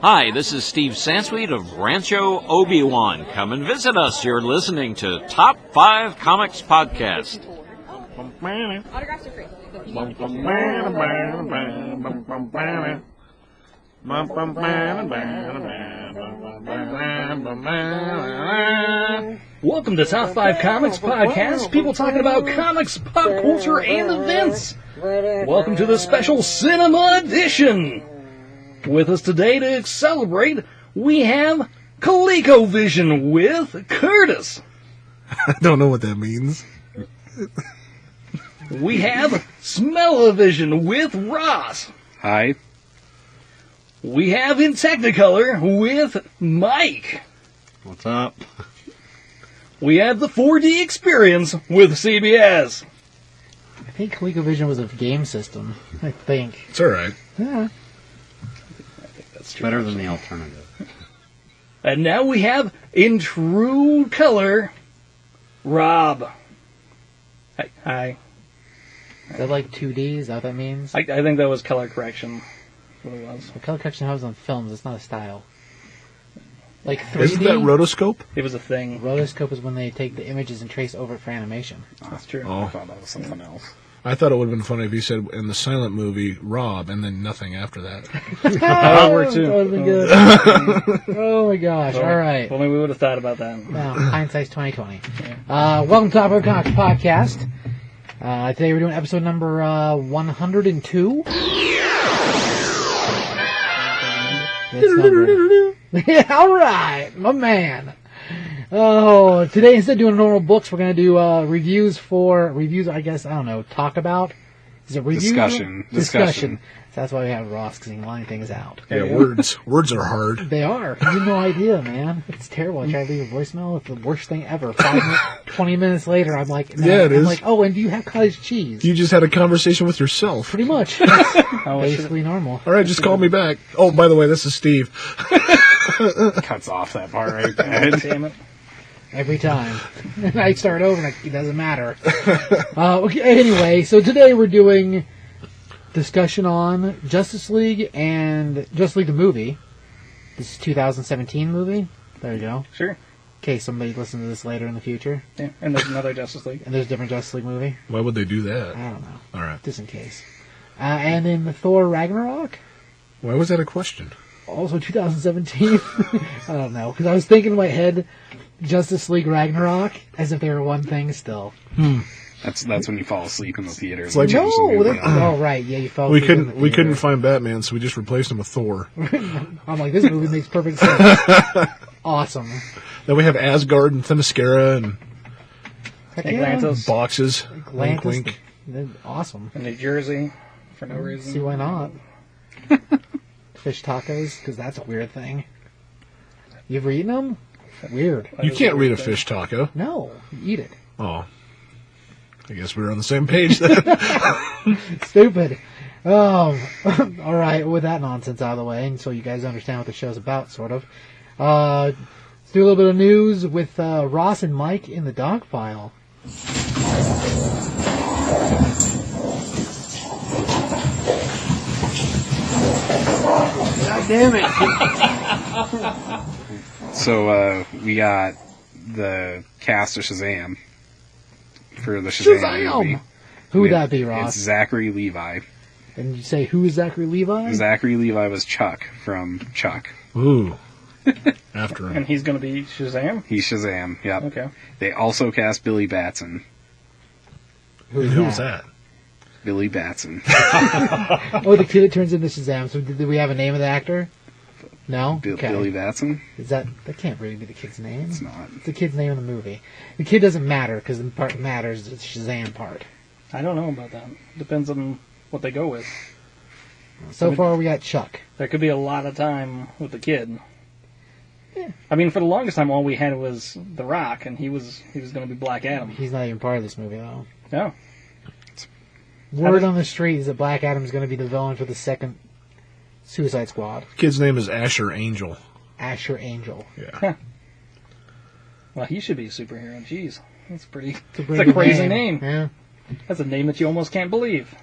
Hi, this is Steve Sansweet of Rancho Obi-Wan. Come and visit us. You're listening to Top 5 Comics Podcast. Autographs are free. Welcome to Top 5 Comics Podcast, people talking about comics, pop culture, and events. Welcome to the special cinema edition. With us today to celebrate, we have ColecoVision with Curtis. I don't know what that means. We have Smell-O-Vision with Ross. Hi. We have In Technicolor with Mike. What's up? We have the 4D Experience with CBS. I think ColecoVision was a game system. I think. It's alright. Yeah. It's better than the alternative. And now we have In True Color, Rob. Hi. Is that like 2D? Is that what that means? I think that was color correction. That's what it was. Well, color correction happens on films. It's not a style. Like 3D. Isn't that rotoscope? It was a thing. Rotoscope is when they take the images and trace over it for animation. That's true. Oh. I thought that was something else. I thought it would have been funny if you said in the silent movie, Rob, and then nothing after that. That would work too. That would have been good. Oh my gosh. Well, All right. Well, maybe we would have thought about that. Well, hindsight's 2020. Welcome to Top of Comics Podcast. Today we're doing episode number 102. That's number. Yeah, all right, my man. Oh, today instead of doing normal books, we're going to do reviews. I guess, I don't know, talk about? Is it review? Discussion. So that's why we have Ross, because he can line things out. Yeah, words are hard. They are. You have no idea, man. It's terrible. I try to leave a voicemail. It's the worst thing ever. 20 minutes later, I'm like, it is. I'm like, oh, and do you have cottage cheese? You just had a conversation with yourself. Pretty much. That's basically normal. Alright, just call me back. Oh, by the way, this is Steve. Cuts off that part right there. Damn it. Every time. I start over and it doesn't matter. Okay, anyway, so today we're doing discussion on Justice League and Justice League the movie. This is 2017 movie. There you go. Sure. In case somebody listens to this later in the future. Yeah. And there's another Justice League. And there's a different Justice League movie. Why would they do that? I don't know. Alright. Just in case. And then the Thor Ragnarok. Why was that a question? Also 2017. I don't know. Because I was thinking in my head Justice League Ragnarok as if they were one thing still. That's when you fall asleep in the theaters. It's like- Oh right, yeah, you felt We couldn't find Batman, so we just replaced him with Thor. I'm like, this movie makes perfect sense. Awesome. Then we have Asgard and Themyscira and Heck Atlantis. boxes. Atlantis. Wink, wink. Awesome. In New Jersey. For no reason. See why not? Fish tacos, because that's a weird thing. You ever eaten them? Weird. You can't read a fish taco. No, you eat it. Oh. I guess we're on the same page then. Stupid. All right, with that nonsense out of the way, and so you guys understand what the show's about, sort of. Let's do a little bit of news with Ross and Mike in the dog file. God damn it! So we got the cast of Shazam for the Shazam movie. Who would that be, Ross? It's Zachary Levi. And you say, who is Zachary Levi? Zachary Levi was Chuck from Chuck. Ooh. After him. And he's going to be Shazam? He's Shazam, yep. Okay. They also cast Billy Batson. Who was that? Billy Batson. Oh, the kid that turns into Shazam. So did we have a name of the actor? No? Okay. Billy Batson? Is that can't really be the kid's name. It's not. It's the kid's name in the movie. The kid doesn't matter because the part that matters is the Shazam part. I don't know about that. Depends on what they go with. So far we got Chuck. There could be a lot of time with the kid. Yeah. I mean, for the longest time, all we had was The Rock, and he was going to be Black Adam. He's not even part of this movie though. No. Word on the street is that Black Adam's going to be the villain for the second Suicide Squad. Kid's name is Asher Angel. Asher Angel. Yeah. Well, he should be a superhero. Jeez. That's pretty. It's a That's a crazy name. Yeah. That's a name that you almost can't believe.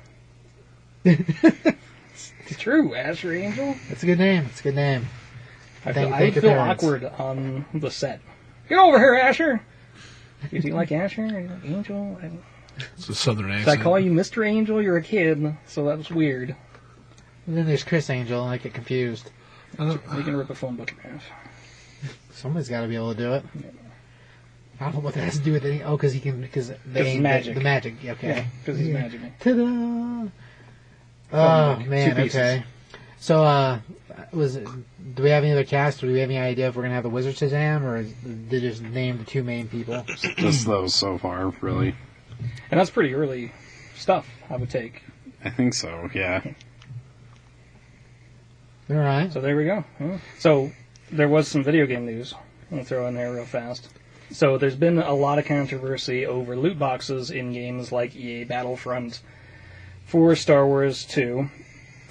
It's true, Asher Angel. It's a good name. It's a good name. I Thank your feel parents. awkward on the set. Get over here, Asher. Do you like Asher? Are you like Angel? It's a southern Did I accent. call you Mr. Angel? You're a kid, so that was weird. And then there's Chris Angel, and I get confused. You can rip a phone book in half. Somebody's got to be able to do it. I don't know what that has to do with it. Oh, because magic. The magic. Okay. Yeah, because he's magic. Ta-da! Oh man. Two pieces. Okay. So, do we have any other cast, or do we have any idea if we're gonna have the Wizard Shazam, or they just named the two main people? Just those so far, really. And that's pretty early stuff, I would take. I think so, yeah. All right. So there we go. Yeah. So there was some video game news. I'll throw in there real fast. So there's been a lot of controversy over loot boxes in games like EA Battlefront, for Star Wars 2,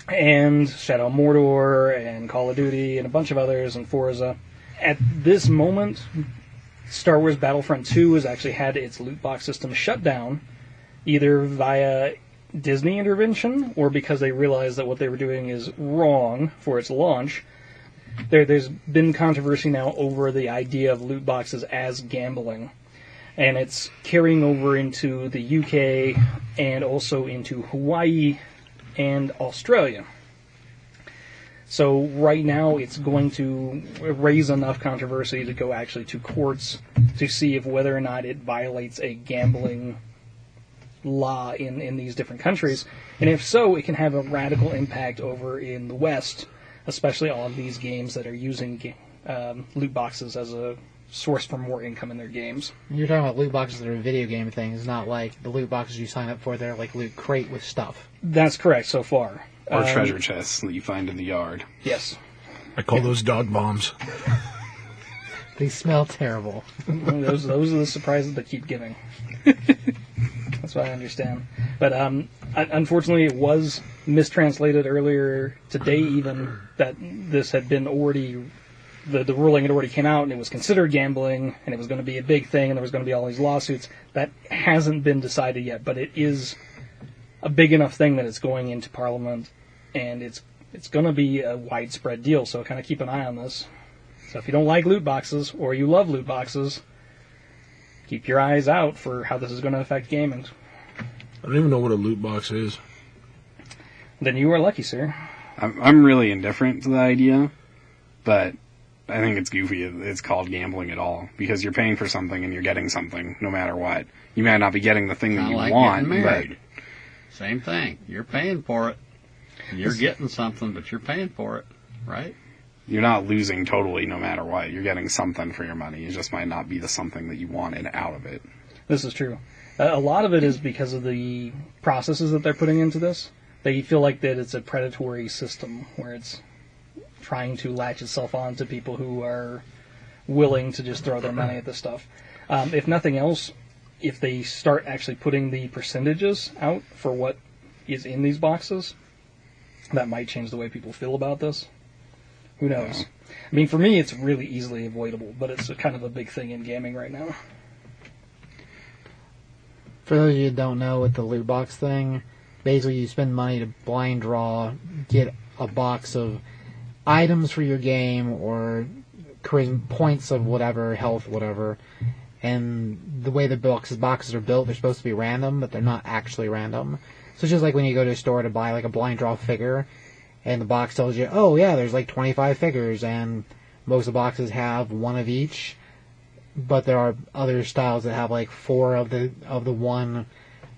and Shadow of Mordor, and Call of Duty, and a bunch of others, and Forza. At this moment, Star Wars Battlefront 2 has actually had its loot box system shut down, either via Disney intervention or because they realized that what they were doing is wrong for its launch. There's been controversy now over the idea of loot boxes as gambling, and it's carrying over into the UK and also into Hawaii and Australia. So right now it's going to raise enough controversy to go actually to courts to see if whether or not it violates a gambling law in these different countries. And if so, it can have a radical impact over in the West, especially on these games that are using loot boxes as a source for more income in their games. You're talking about loot boxes that are video game things, not like the loot boxes you sign up for. They're like Loot Crate with stuff. That's correct so far. Or treasure chests that you find in the yard. Yes. I call those dog bombs. They smell terrible. those are the surprises that keep giving. That's what I understand. But unfortunately, it was mistranslated earlier today, even that this had been already, the ruling had already came out, and it was considered gambling, and it was going to be a big thing, and there was going to be all these lawsuits. That hasn't been decided yet, but it is a big enough thing that it's going into Parliament, and it's going to be a widespread deal. So kind of keep an eye on this. So if you don't like loot boxes, or you love loot boxes, keep your eyes out for how this is going to affect gaming. I don't even know what a loot box is. Then you are lucky, sir. I'm really indifferent to the idea, but I think it's goofy. It's called gambling at all, because you're paying for something and you're getting something no matter what. You might not be getting the thing that you like want, getting but married. Same thing. You're paying for it. You're getting something, but you're paying for it, right? you're not losing totally no matter what. You're getting something for your money. It just might not be the something that you wanted out of it. This is true. A lot of it is because of the processes that they're putting into this. They feel like that it's a predatory system where it's trying to latch itself on to people who are willing to just throw their money at this stuff. If nothing else, if they start actually putting the percentages out for what is in these boxes, that might change the way people feel about this. Who knows? Yeah. I mean, for me, it's really easily avoidable, but it's kind of a big thing in gaming right now. For those of you who don't know, with the loot box thing, basically you spend money to blind draw, get a box of items for your game or charisma points of whatever, health, whatever. And the way the boxes are built, they're supposed to be random, but they're not actually random. So it's just like when you go to a store to buy like a blind draw figure, and the box tells you, oh yeah, there's like 25 figures, and most of the boxes have one of each. But there are other styles that have like 4 of the one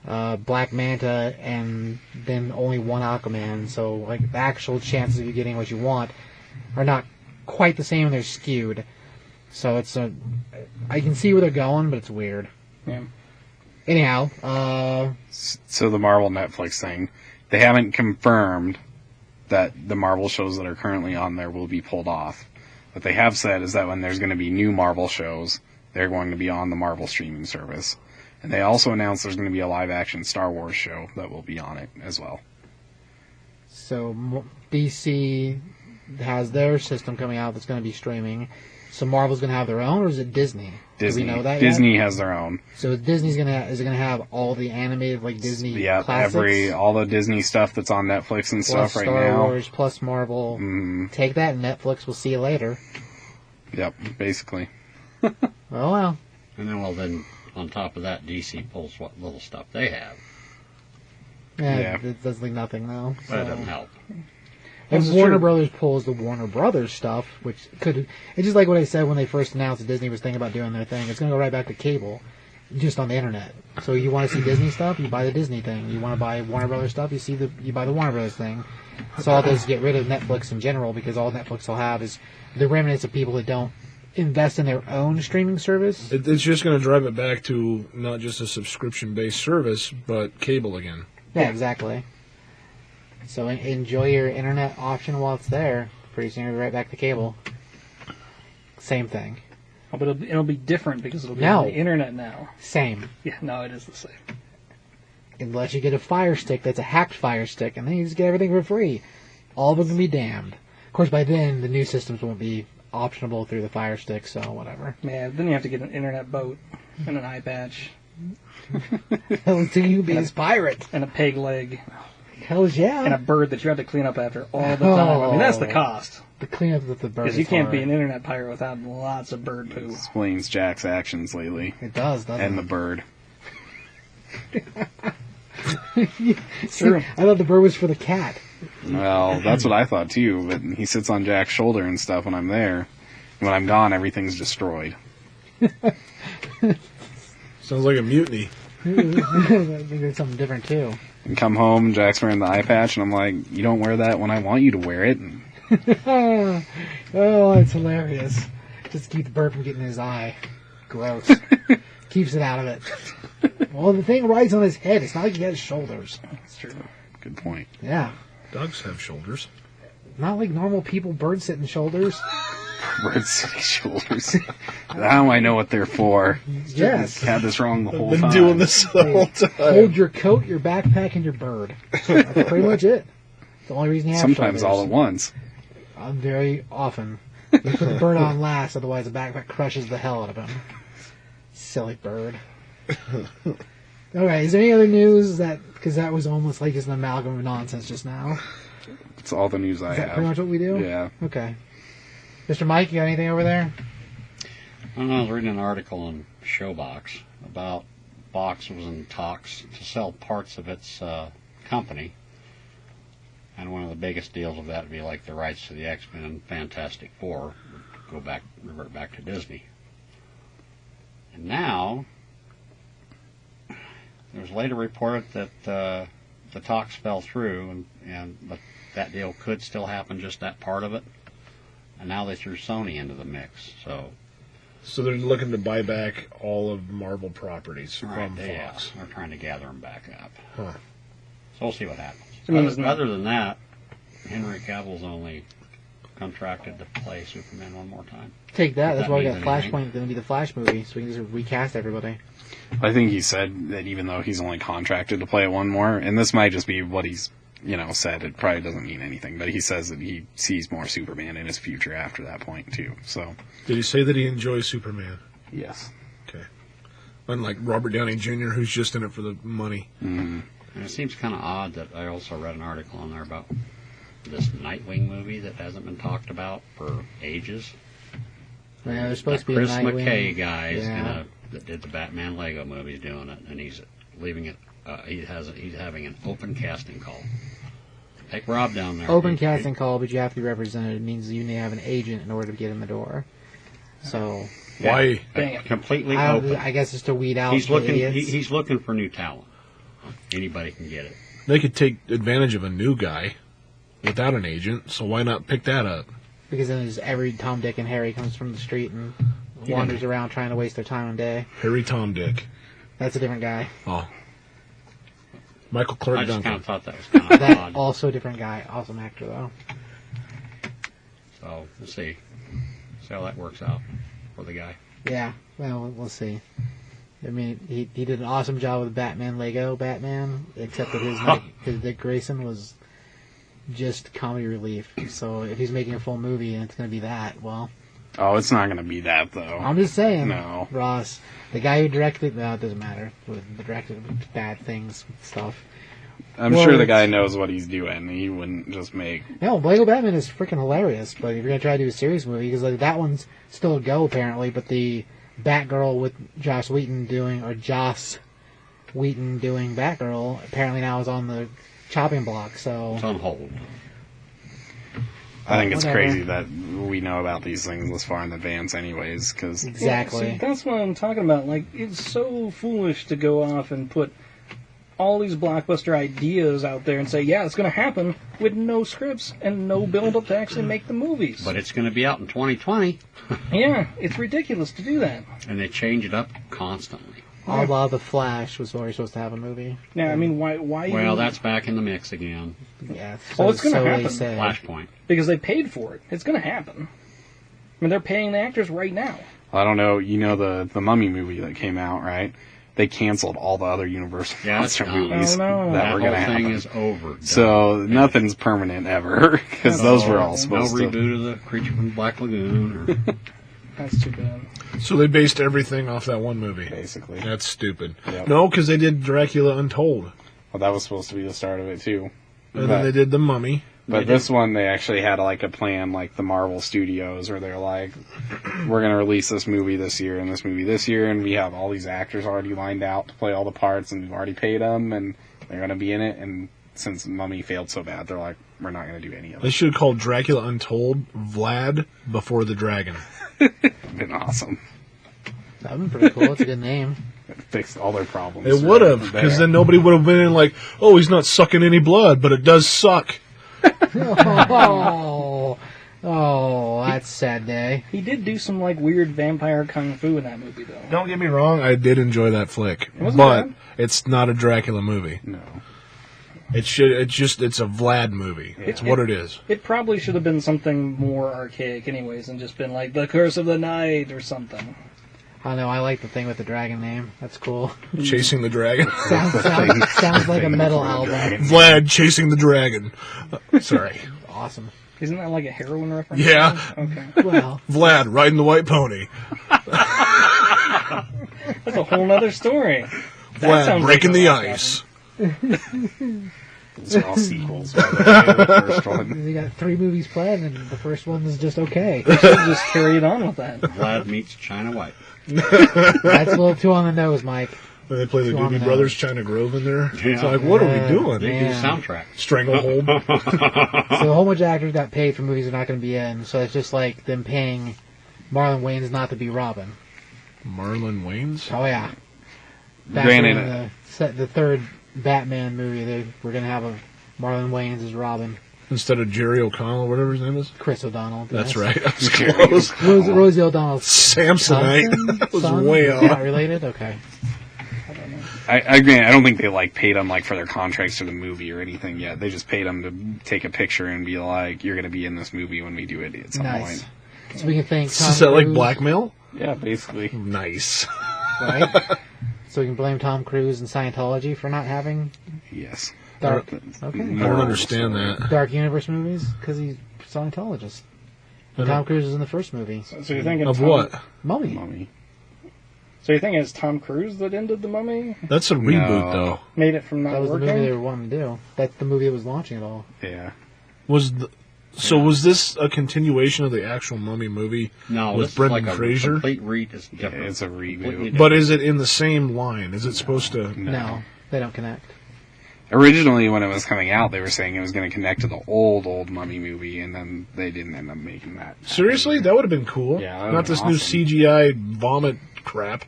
Black Manta and then only 1 Aquaman. So like the actual chances of you getting what you want are not quite the same. They're skewed. So I can see where they're going, but it's weird. Yeah. Anyhow, So the Marvel Netflix thing, they haven't confirmed that the Marvel shows that are currently on there will be pulled off. What they have said is that when there's going to be new Marvel shows, they're going to be on the Marvel streaming service. And they also announced there's going to be a live-action Star Wars show that will be on it as well. so DC has their system coming out that's going to be streaming. So Marvel's going to have their own, or is it Disney? Disney. Do we know that Disney yet? has their own. So Disney's going to is it going to have all the animated like Disney Yeah, classics? all the Disney stuff that's on Netflix and plus stuff right Star now. Wars plus Marvel. Take that, Netflix. We'll see you later. Yep, basically. Oh well. And then on top of that, DC pulls what little stuff they have. Yeah. It does like nothing though. But it so. doesn't help. And This is Warner true. Brothers pulls the Warner Brothers stuff, which could... It's just like what I said when they first announced that Disney was thinking about doing their thing. It's going to go right back to cable, just on the internet. So you want to see Disney stuff, you buy the Disney thing. You want to buy Warner Brothers stuff, you buy the Warner Brothers thing. So all this get rid of Netflix in general, because all Netflix will have is the remnants of people that don't invest in their own streaming service. It's just going to drive it back to not just a subscription-based service, but cable again. Yeah, exactly. So enjoy your internet option while it's there. Pretty soon you'll be right back to cable. Same thing. Oh, but it'll be different because it'll be No. on the internet now. Same. Yeah, no, it is the same. Unless you get a Fire Stick that's a hacked Fire Stick, and then you just get everything for free. All of them can be damned. Of course, by then, the new systems won't be optionable through the Fire Stick, so whatever. Man, then you have to get an internet boat and an eye patch So you be his pirate. and a peg leg Hells yeah. and a bird that you have to clean up after all the time. I mean, that's the cost. The cleanup of the bird. Because you is can't be hard. an internet pirate without lots of bird poo. Explains Jack's actions lately. It does, doesn't And it? the bird. It's true. I thought the bird was for the cat. Well, that's what I thought too, but he sits on Jack's shoulder and stuff when I'm there. When I'm gone, everything's destroyed. Sounds like a mutiny. I think there's something different too. And come home, Jack's wearing the eye patch, and I'm like, you don't wear that when I want you to wear it. And Oh, it's hilarious. Just keep the bird from getting in his eye. Gross. Keeps it out of it. Well, the thing rides on his head. It's not like he has shoulders. It's true. good point. Yeah. Dogs have shoulders. Not like normal people bird sitting shoulders. Bird sitting shoulders. Now I know what they're for. Yes. Had this wrong the whole Been time. doing this the whole time. Hold your coat, your backpack, and your bird. That's pretty much it. The only reason you have Sometimes all at shoulders. once. Very often. You put the bird on last, otherwise the backpack crushes the hell out of him. Silly bird. Alright, is there any other news that... Because that was almost like just an amalgam of nonsense just now. It's all the news I Is that have. pretty much what we do? Yeah. Okay. Mr. Mike, you got anything over there? I don't know, I was reading an article on Showbox about Box was in talks to sell parts of its company. And one of the biggest deals of that would be like the rights to the X-Men and Fantastic Four would revert back to Disney. And now, there was later reported that the talks fell through, but that deal could still happen, just that part of it. And now they threw Sony into the mix, So they're looking to buy back all of Marvel properties from yeah, Fox. they're trying to gather them back up. Huh. So we'll see what happens. I mean, Other than that, Henry Cavill's only contracted to play Superman one more time. Take that. If That's that why we means got anything. Flashpoint going to be the Flash movie, so we can just recast everybody. I think he said that even though he's only contracted to play one more, and this might just be what he's, said, it probably doesn't mean anything, but he says that he sees more Superman in his future after that point, too. So, Did he say that he enjoys Superman? yes. Okay. Unlike Robert Downey Jr., who's just in it for the money. Mm-hmm. And it seems kind of odd that I also read an article on there about this Nightwing movie that hasn't been talked about for ages. Yeah, there's supposed to be Chris a Nightwing. McKay guy is Yeah. that did the Batman Lego movies doing it, and he's leaving it. He's having an open casting call. Take Rob down there. Open casting call, but you have to be represented. It means you need to have an agent in order to get in the door. So, Why? Dang it. Completely open. I guess it's to weed out He's the looking. idiots. He's looking for new talent. Anybody can get it. They could take advantage of a new guy without an agent, so why not pick that up? Because then there's every Tom, Dick, and Harry comes from the street and wanders around trying to waste their time and day. Harry Tom Dick. That's a different guy. Oh. Michael Clark I just kind Duncan. of thought that was kind of That odd. also a different guy. Awesome actor, though. So we'll see how that works out for the guy. Yeah, well, we'll see. I mean, he did an awesome job with Batman Lego Batman, except that his Dick Grayson was just comedy relief. So if he's making a full movie and it's going to be that, well... Oh, it's not going to be that, though. I'm just saying. No. Ross, the guy who directed... No, it doesn't matter. The directed bad things, stuff. I'm sure the guy knows what he's doing. He wouldn't just make... No, Lego Batman is freaking hilarious, but if you're going to try to do a serious movie, because like, that one's still a go, apparently, but the Batgirl with Joss Whedon doing Batgirl, apparently now is on the chopping block, so... It's on hold. I think it's Whatever. crazy that we know about these things this far in advance anyways, because... Exactly. Yeah, see, that's what I'm talking about. Like, it's so foolish to go off and put all these blockbuster ideas out there and say, yeah, it's going to happen, with no scripts and no build-up to actually make the movies. But it's going to be out in 2020, Yeah, it's ridiculous to do that. and they change it up constantly. All about The Flash was already supposed to have a movie. Now, I mean, why Well, that's back in the mix again. Yeah. Well, it's gonna so happen. they say. Flashpoint. Because they paid for it. It's going to happen. I mean, they're paying the actors right now. I don't know, you know the Mummy movie that came out, right? They canceled all the other Universal Yeah, monster that's done. movies Oh, no. that That were whole going to thing happen. is over. Done. So nothing's permanent ever, because those were all No supposed to... reboot of the Creature from Black Lagoon. Or, That's too bad. So they based everything off that one movie. Basically. That's stupid. Yep. No, because they did Dracula Untold. Well, that was supposed to be the start of it, too. And then they did The Mummy. But this one, they actually had like a plan, like the Marvel Studios, where they're like, we're going to release this movie this year and this movie this year, and we have all these actors already lined out to play all the parts, and we've already paid them, and they're going to be in it. And since Mummy failed so bad, they're like, we're not going to do any of They it. should have called Dracula Untold Vlad Before the Dragon. It's been awesome. That would be pretty cool. It's a good name. It fixed all their problems. It would have, because then nobody would have been in like, oh, he's not sucking any blood, but it does suck. That's a sad day. He did do some, like, weird vampire kung fu in that movie, though. Don't get me wrong, I did enjoy that flick, wasn't but bad. it's not a Dracula movie. No. It's a Vlad movie. It's what it is. It probably should have been something more archaic anyways and just been like The Curse of the Night or something. I don't know. I like the thing with the dragon name. That's cool. Chasing the Dragon. Sounds like a metal album. Vlad chasing the dragon. Sorry. Awesome. Isn't that like a heroin reference? Yeah. Okay. Well, Vlad riding the white pony. That's a whole nother story. Vlad sounds breaking like the a ice. These are all sequels, by the way, to the first one. they got 3 movies planned, and the first one is just okay. Should just carry it on with that. Vlad meets China White. That's a little too on the nose, Mike. When they play the Two on Doobie the Brothers nose. China Grove in there. It's Yeah. like, what are we doing? They Yeah. do soundtrack. Stranglehold. So a whole bunch of actors got paid for movies they're not going to be in. So it's just like them paying Marlon Wayans not to be Robin. Marlon Wayans? Oh yeah. Back Granted, when the third Batman movie, they were going to have a Marlon Wayans as Robin. Instead of Jerry O'Connell, whatever his name is? Chris O'Donnell. That's yes. right. I was close. Rosie O'Donnell's Samsonite. That was son? way Not off. related? Okay. I agree. I don't think they like paid them like for their contracts for the movie or anything yet. They just paid them to take a picture and be like, "You're going to be in this movie when we do it at some Nice. point." So we can thank Tom Is that like Cruise, blackmail? Yeah, basically. Nice. right? So we can blame Tom Cruise and Scientology for not having Yes. Dark I don't understand that. Dark Universe movies because he's Scientologist. And Tom Cruise was in the first movie, So you're thinking Of what? Mummy. Mummy. So you're thinking it's Tom Cruise that ended the Mummy? That's a reboot, No. though. Made it from not That was the working? movie they were wanting to do. That's the movie that was launching it all. Yeah. Was this a continuation of the actual Mummy movie No, with this Brendan is like Fraser? a complete read. It's different. It's a Completely reboot. But is it in the same line? Is it supposed to? No, they don't connect. Originally, when it was coming out, they were saying it was going to connect to the old Mummy movie, and then they didn't end up making that. Seriously? That would have been cool. Yeah, that would've Not been this new awesome. CGI vomit crap.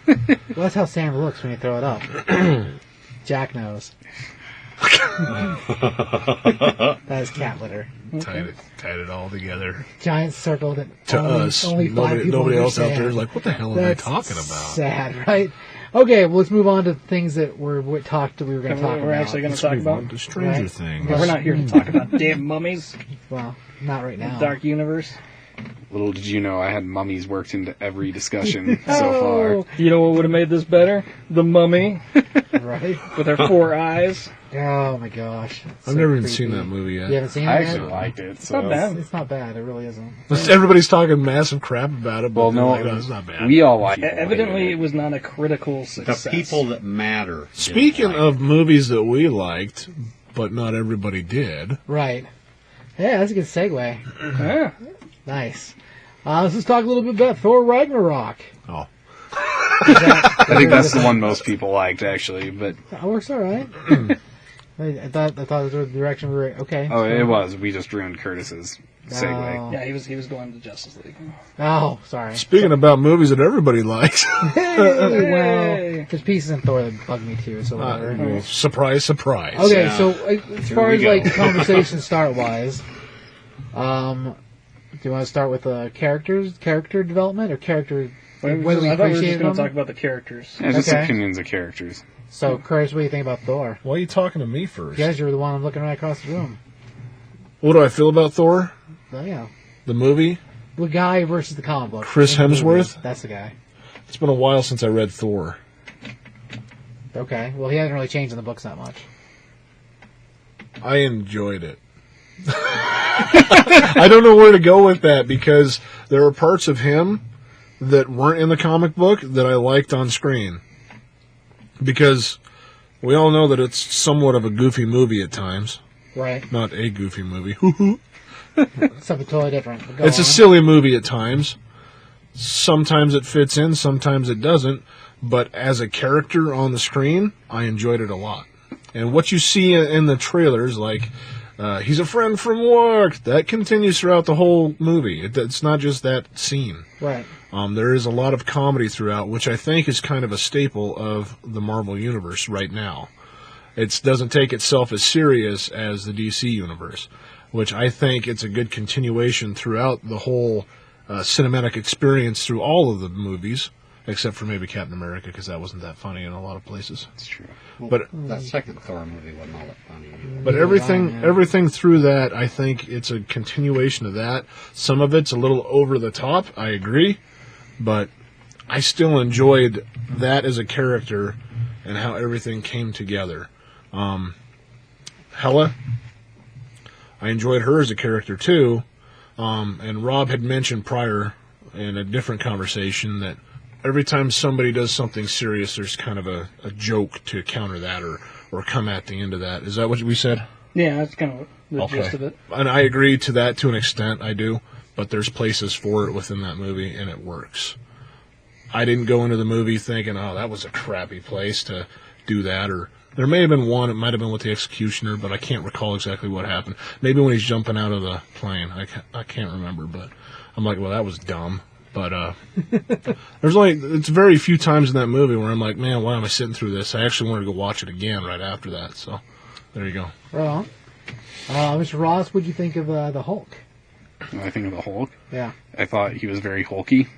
Well, that's how Sam looks when you throw it up. Jack knows. That's cat litter. Tied it all together. Giant circle that To only, us. only 5 people Nobody else out understand. there is like, what the hell are That's they talking about? sad, right? Okay, well, let's move on to things that we were going to talk We're about. actually going to Let's talk move about. on to Stranger Right. Things. Yeah, we're not here to talk about damn mummies, Well, not right now. Dark Universe. Little did you know I had mummies worked into every discussion so far. You know what would have made this better? The Mummy Right? with her 4 eyes. Oh my gosh. I've never even seen that movie You yet. haven't seen it I yet? actually liked it. It's not bad. It's not bad. It really isn't. Everybody's talking massive crap about it, but Well, no, like, it's not bad. we all like it. Evidently, it was not a critical The success. people that matter. didn't Speaking like of movies that we liked, but not everybody did, Right. Yeah, that's a good segue. Yeah. Nice. Let's just talk a little bit about Thor Ragnarok. oh, I think that's the one most people liked, actually. But That works all right. I thought that was the direction we were. Okay. oh, it was. We just ruined Curtis's segue. Oh. Yeah, he was going to Justice League. Oh, sorry. speaking about movies that everybody likes, Hey, well, there's pieces in Thor that bug me too. So whatever. surprise, surprise. Okay, Yeah. so as Here far we as go. like the conversation start wise, do you want to start with character development, or character? What do we I thought we were just appreciate going to them? talk about the characters. Yeah, just Okay. opinions of characters. So, Chris, what do you think about Thor? Why are you talking to me first? Yes, you're the one looking right across the room. What do I feel about Thor? So, yeah, The movie? the guy versus the comic book. Chris In the movie, Hemsworth? That's the guy. It's been a while since I read Thor. Okay, well, he hasn't really changed in the books that much. I enjoyed it. I don't know where to go with that because there are parts of him that weren't in the comic book that I liked on screen. Because we all know that it's somewhat of a goofy movie at times. Right. Not a goofy movie. Something totally different. But go It's a on. silly movie at times. Sometimes it fits in, sometimes it doesn't. But as a character on the screen, I enjoyed it a lot. And what you see in the trailers, like, he's a friend from work, that continues throughout the whole movie. It's not just that scene. Right. There is a lot of comedy throughout, which I think is kind of a staple of the Marvel Universe right now. It doesn't take itself as serious as the DC Universe, which I think it's a good continuation throughout the whole cinematic experience through all of the movies, except for maybe Captain America, because that wasn't that funny in a lot of places. That's true. But That second Thor movie wasn't all that funny either. But everything through that, I think it's a continuation of that. Some of it's a little over the top, I agree, but I still enjoyed that as a character and how everything came together. Hela, I enjoyed her as a character too, and Rob had mentioned prior in a different conversation that every time somebody does something serious, there's kind of a joke to counter that or come at the end of that. Is that what we said? Yeah, that's kind of the gist of it. And I agree to that to an extent, I do. But there's places for it within that movie, and it works. I didn't go into the movie thinking, oh, that was a crappy place to do that. Or there may have been one, it might have been with the Executioner, but I can't recall exactly what happened. Maybe when he's jumping out of the plane. I can't remember, but I'm like, well, that was dumb. But it's very few times in that movie where I'm like, man, why am I sitting through this? I actually wanted to go watch it again right after that. So there you go. Right on. Mr. Ross, what'd you think of the Hulk? When I think of the Hulk, Yeah. I thought he was very hulky.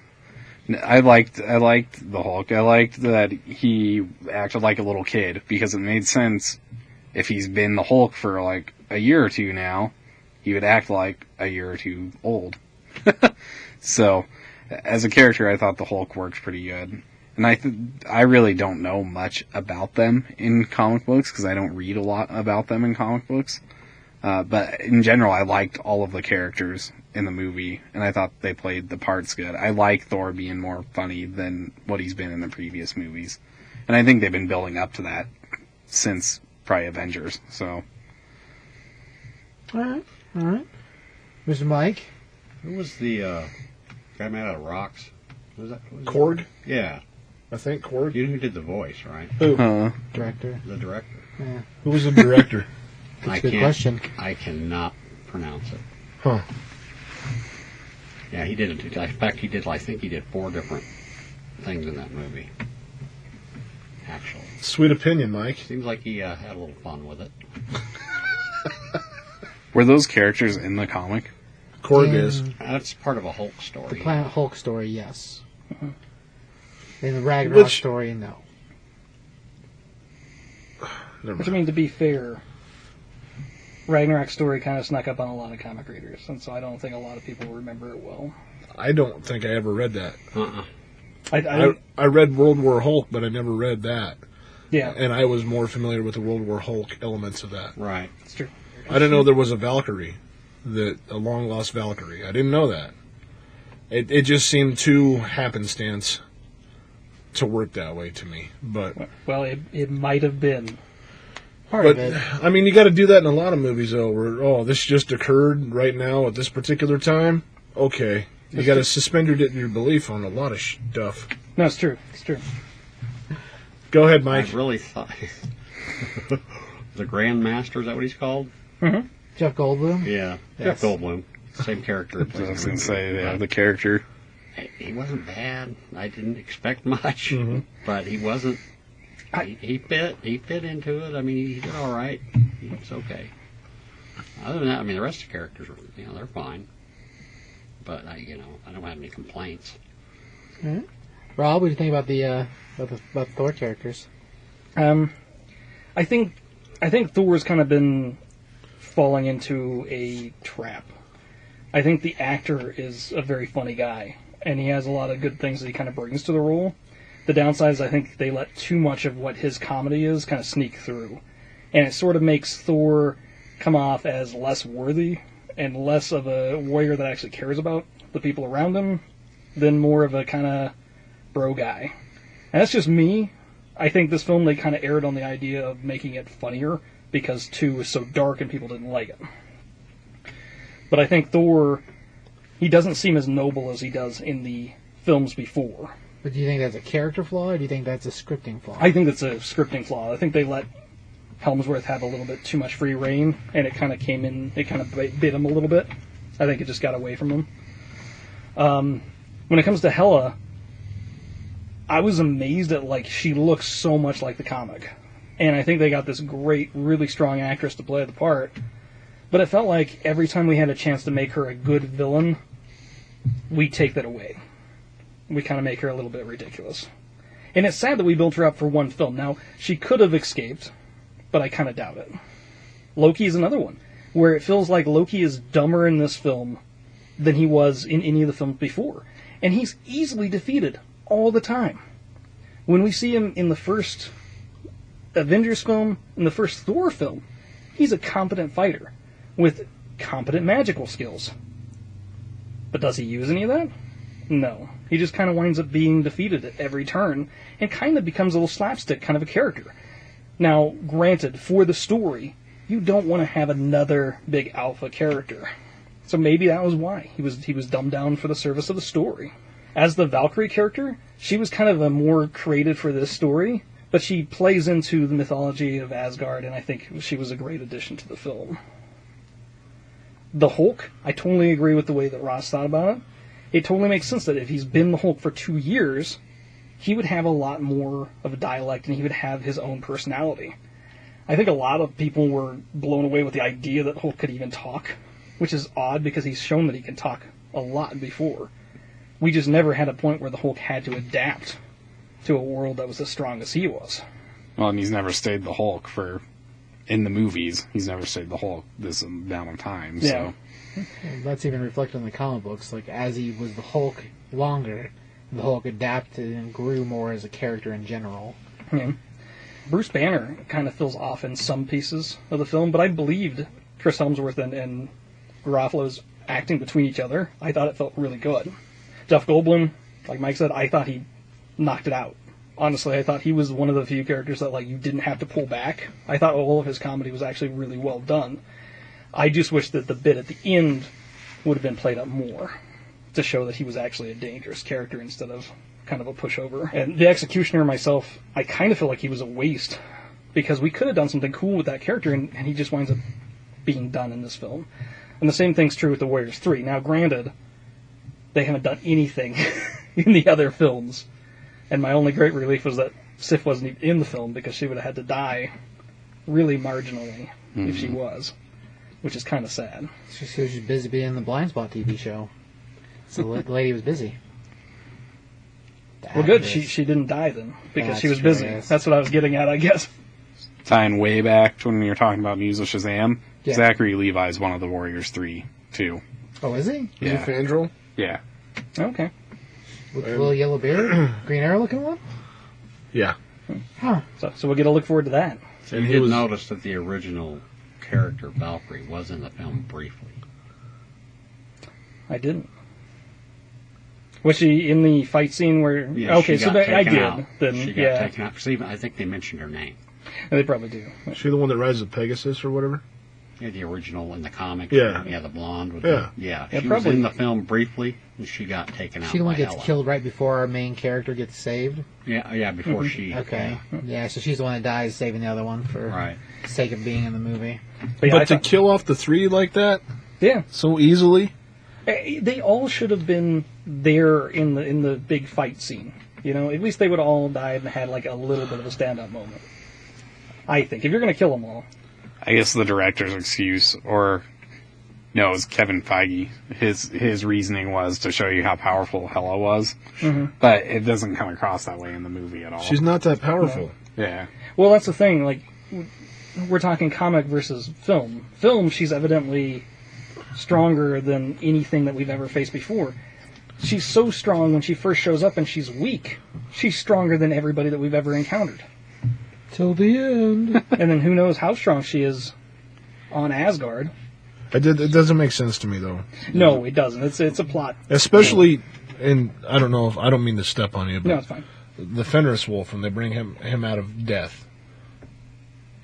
I liked the Hulk. I liked that he acted like a little kid because it made sense. If he's been the Hulk for like a year or two now, he would act like a year or two old. So, as a character, I thought the Hulk worked pretty good. And I really don't know much about them in comic books because I don't read a lot about them in comic books. But in general, I liked all of the characters in the movie, and I thought they played the parts good. I like Thor being more funny than what he's been in the previous movies. And I think they've been building up to that since probably Avengers, so. All right. Mr. Mike? Who was the guy made out of rocks? Who was that? Korg? Yeah. I think Korg. You who did the voice, right? Director. The director. Yeah. Who was the director? That's a good question. I cannot pronounce it. Huh. Yeah, he did it. In fact, I think he did 4 different things in that movie. Actually. Sweet opinion, Mike. Seems like he had a little fun with it. Were those characters in the comic? Korg is. That's part of a Hulk The story. Planet Hulk story, yes. In the Ragnarok story, no. Never Which I mind. mean, to be fair, Ragnarok story kind of snuck up on a lot of comic readers, and so I don't think a lot of people remember it well. I don't think I ever read that. I read World War Hulk, but I never read that. Yeah. And I was more familiar with the World War Hulk elements of that. Right. It's true. I didn't know there was a Valkyrie, a long-lost Valkyrie. I didn't know that. It just seemed too happenstance to work that way to me. But Well, it might have been. Part of it. I mean, you got to do that in a lot of movies, though, where, this just occurred right now at this particular time. Okay. You got to suspend your belief on a lot of stuff. No, it's true. It's true. Go ahead, Mike. I really thought the Grand Master, is that what he's called? Mm-hmm. Jeff Goldblum? Yeah, Yes. Jeff Goldblum. Same character. I was going to say, yeah, the character. He wasn't bad. I didn't expect much, Mm-hmm. but he wasn't. He fit into it. I mean, he did all right. It's okay. Other than that, I mean, the rest of the characters, they're fine. But I don't have any complaints. Mm-hmm. Rob, what do you think about the Thor characters? I think Thor's kind of been falling into a trap. I think the actor is a very funny guy, and he has a lot of good things that he kind of brings to the role. The downside is I think they let too much of what his comedy is kind of sneak through, and it sort of makes Thor come off as less worthy and less of a warrior that actually cares about the people around him than more of a kind of bro guy. And that's just me. I think this film, they kind of erred on the idea of making it funnier because 2 is so dark and people didn't like it. But I think Thor, he doesn't seem as noble as he does in the films before. But do you think that's a character flaw, or do you think that's a scripting flaw? I think that's a scripting flaw. I think they let Helmsworth have a little bit too much free reign, and it kind of came in, it kind of bit him a little bit. I think it just got away from him. When it comes to Hela, I was amazed at, she looks so much like the comic. And I think they got this great, really strong actress to play the part. But it felt like every time we had a chance to make her a good villain, we take that away. We kind of make her a little bit ridiculous. And it's sad that we built her up for one film. Now, she could have escaped, but I kind of doubt it. Loki is another one, where it feels like Loki is dumber in this film than he was in any of the films before. And he's easily defeated all the time. When we see him in the first Avengers film, in the first Thor film, he's a competent fighter with competent magical skills. But does he use any of that? No. He just kind of winds up being defeated at every turn and kind of becomes a little slapstick kind of a character. Now, granted, for the story, you don't want to have another big alpha character. So maybe that was why. He was dumbed down for the service of the story. As the Valkyrie character, she was kind of a more created for this story, but she plays into the mythology of Asgard, and I think she was a great addition to the film. The Hulk, I totally agree with the way that Ross thought about it. It totally makes sense that if he's been the Hulk for 2 years, he would have a lot more of a dialect and he would have his own personality. I think a lot of people were blown away with the idea that Hulk could even talk, which is odd because he's shown that he can talk a lot before. We just never had a point where the Hulk had to adapt to a world that was as strong as he was. Well, and he's never stayed the Hulk in the movies. He's never stayed the Hulk this amount of time, Yeah. so... That's even reflected in the comic books. As he was the Hulk longer, the Hulk adapted and grew more as a character in general. Yeah. Bruce Banner kind of feels off in some pieces of the film, but I believed Chris Hemsworth and Garofalo's acting between each other. I thought it felt really good. Jeff Goldblum, like Mike said, I thought he knocked it out. Honestly, I thought he was one of the few characters that you didn't have to pull back. I thought all of his comedy was actually really well done. I just wish that the bit at the end would have been played up more to show that he was actually a dangerous character instead of kind of a pushover. And the Executioner myself, I kind of feel like he was a waste because we could have done something cool with that character and he just winds up being done in this film. And the same thing's true with the Warriors 3. Now, granted, they haven't done anything in the other films. And my only great relief was that Sif wasn't even in the film because she would have had to die really marginally if she was. Which is kind of sad. She was just busy being in the Blind Spot TV show. So the lady was busy. Well, good. She didn't die then because she was busy. Yes. That's what I was getting at, I guess. Tying way back to when you were talking about Use of Shazam, Yeah. Zachary Levi's one of the Warriors 3, too. Oh, is he? Yeah. Fandral? Yeah. Okay. With the little yellow beard? Green Arrow looking one? Yeah. Huh. So we'll get to look forward to that. So And you he did was- notice that the original character, Valkyrie, was in the film briefly. I didn't. Was she in the fight scene where? Yeah, Okay, she so got I taken did. out. Then She got yeah, taken out. 'Cause even, I think they mentioned her name. they probably do. She the one that rides the Pegasus or whatever? Yeah, the original in the comics. Yeah. Yeah, the blonde. With Yeah. Yeah, Yeah, she probably. was in the film briefly, and she got taken out She the one by gets Hela. killed right before our main character gets saved? Yeah, before she... Okay. Yeah, so she's the one that dies saving the other one for Right. the sake of being in the movie. But, yeah, I But to thought- kill off the 3 like that yeah, so easily? they all should have been there in the big fight scene. You know, at least they would have all died and had like a little bit of a stand-up moment. I think if you're going to kill them all, I guess the director's excuse, or no, it was Kevin Feige. His reasoning was to show you how powerful Hela was, but it doesn't come across that way in the movie at all. She's not that powerful. Yeah, well, that's the thing. Like, we're talking comic versus film. Film, she's evidently stronger than anything that we've ever faced before. She's so strong when she first shows up, and she's weak. She's stronger than everybody that we've ever encountered. Till the end. And then who knows how strong she is on Asgard. It doesn't make sense to me, though. No, it doesn't. It's a plot. Especially in, I don't mean to step on you, but No, it's fine. the Fenris Wolf, when they bring him out of death.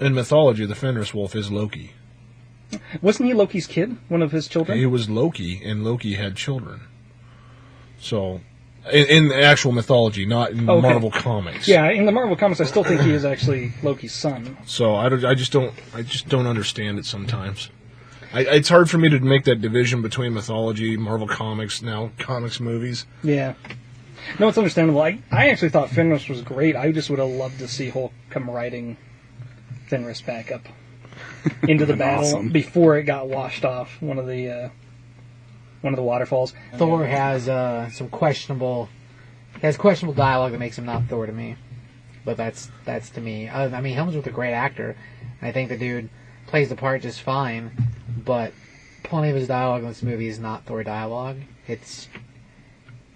In mythology, the Fenris Wolf is Loki. Wasn't he Loki's kid? One of his children? He was Loki, and Loki had children. So, in actual mythology, not in Okay. Marvel comics. Yeah, in the Marvel comics, I still think he is actually Loki's son. So I just don't understand it sometimes. It's hard for me to make that division between mythology, Marvel comics, now comics movies. Yeah. No, it's understandable. I actually thought Fenris was great. I just would have loved to see Hulk come riding Fenris back up into the battle Awesome. before it got washed off one of the waterfalls. Thor has some questionable dialogue that makes him not Thor to me. But that's to me. I mean, Helmsworth's a great actor. I think the dude plays the part just fine, but plenty of his dialogue in this movie is not Thor dialogue. It's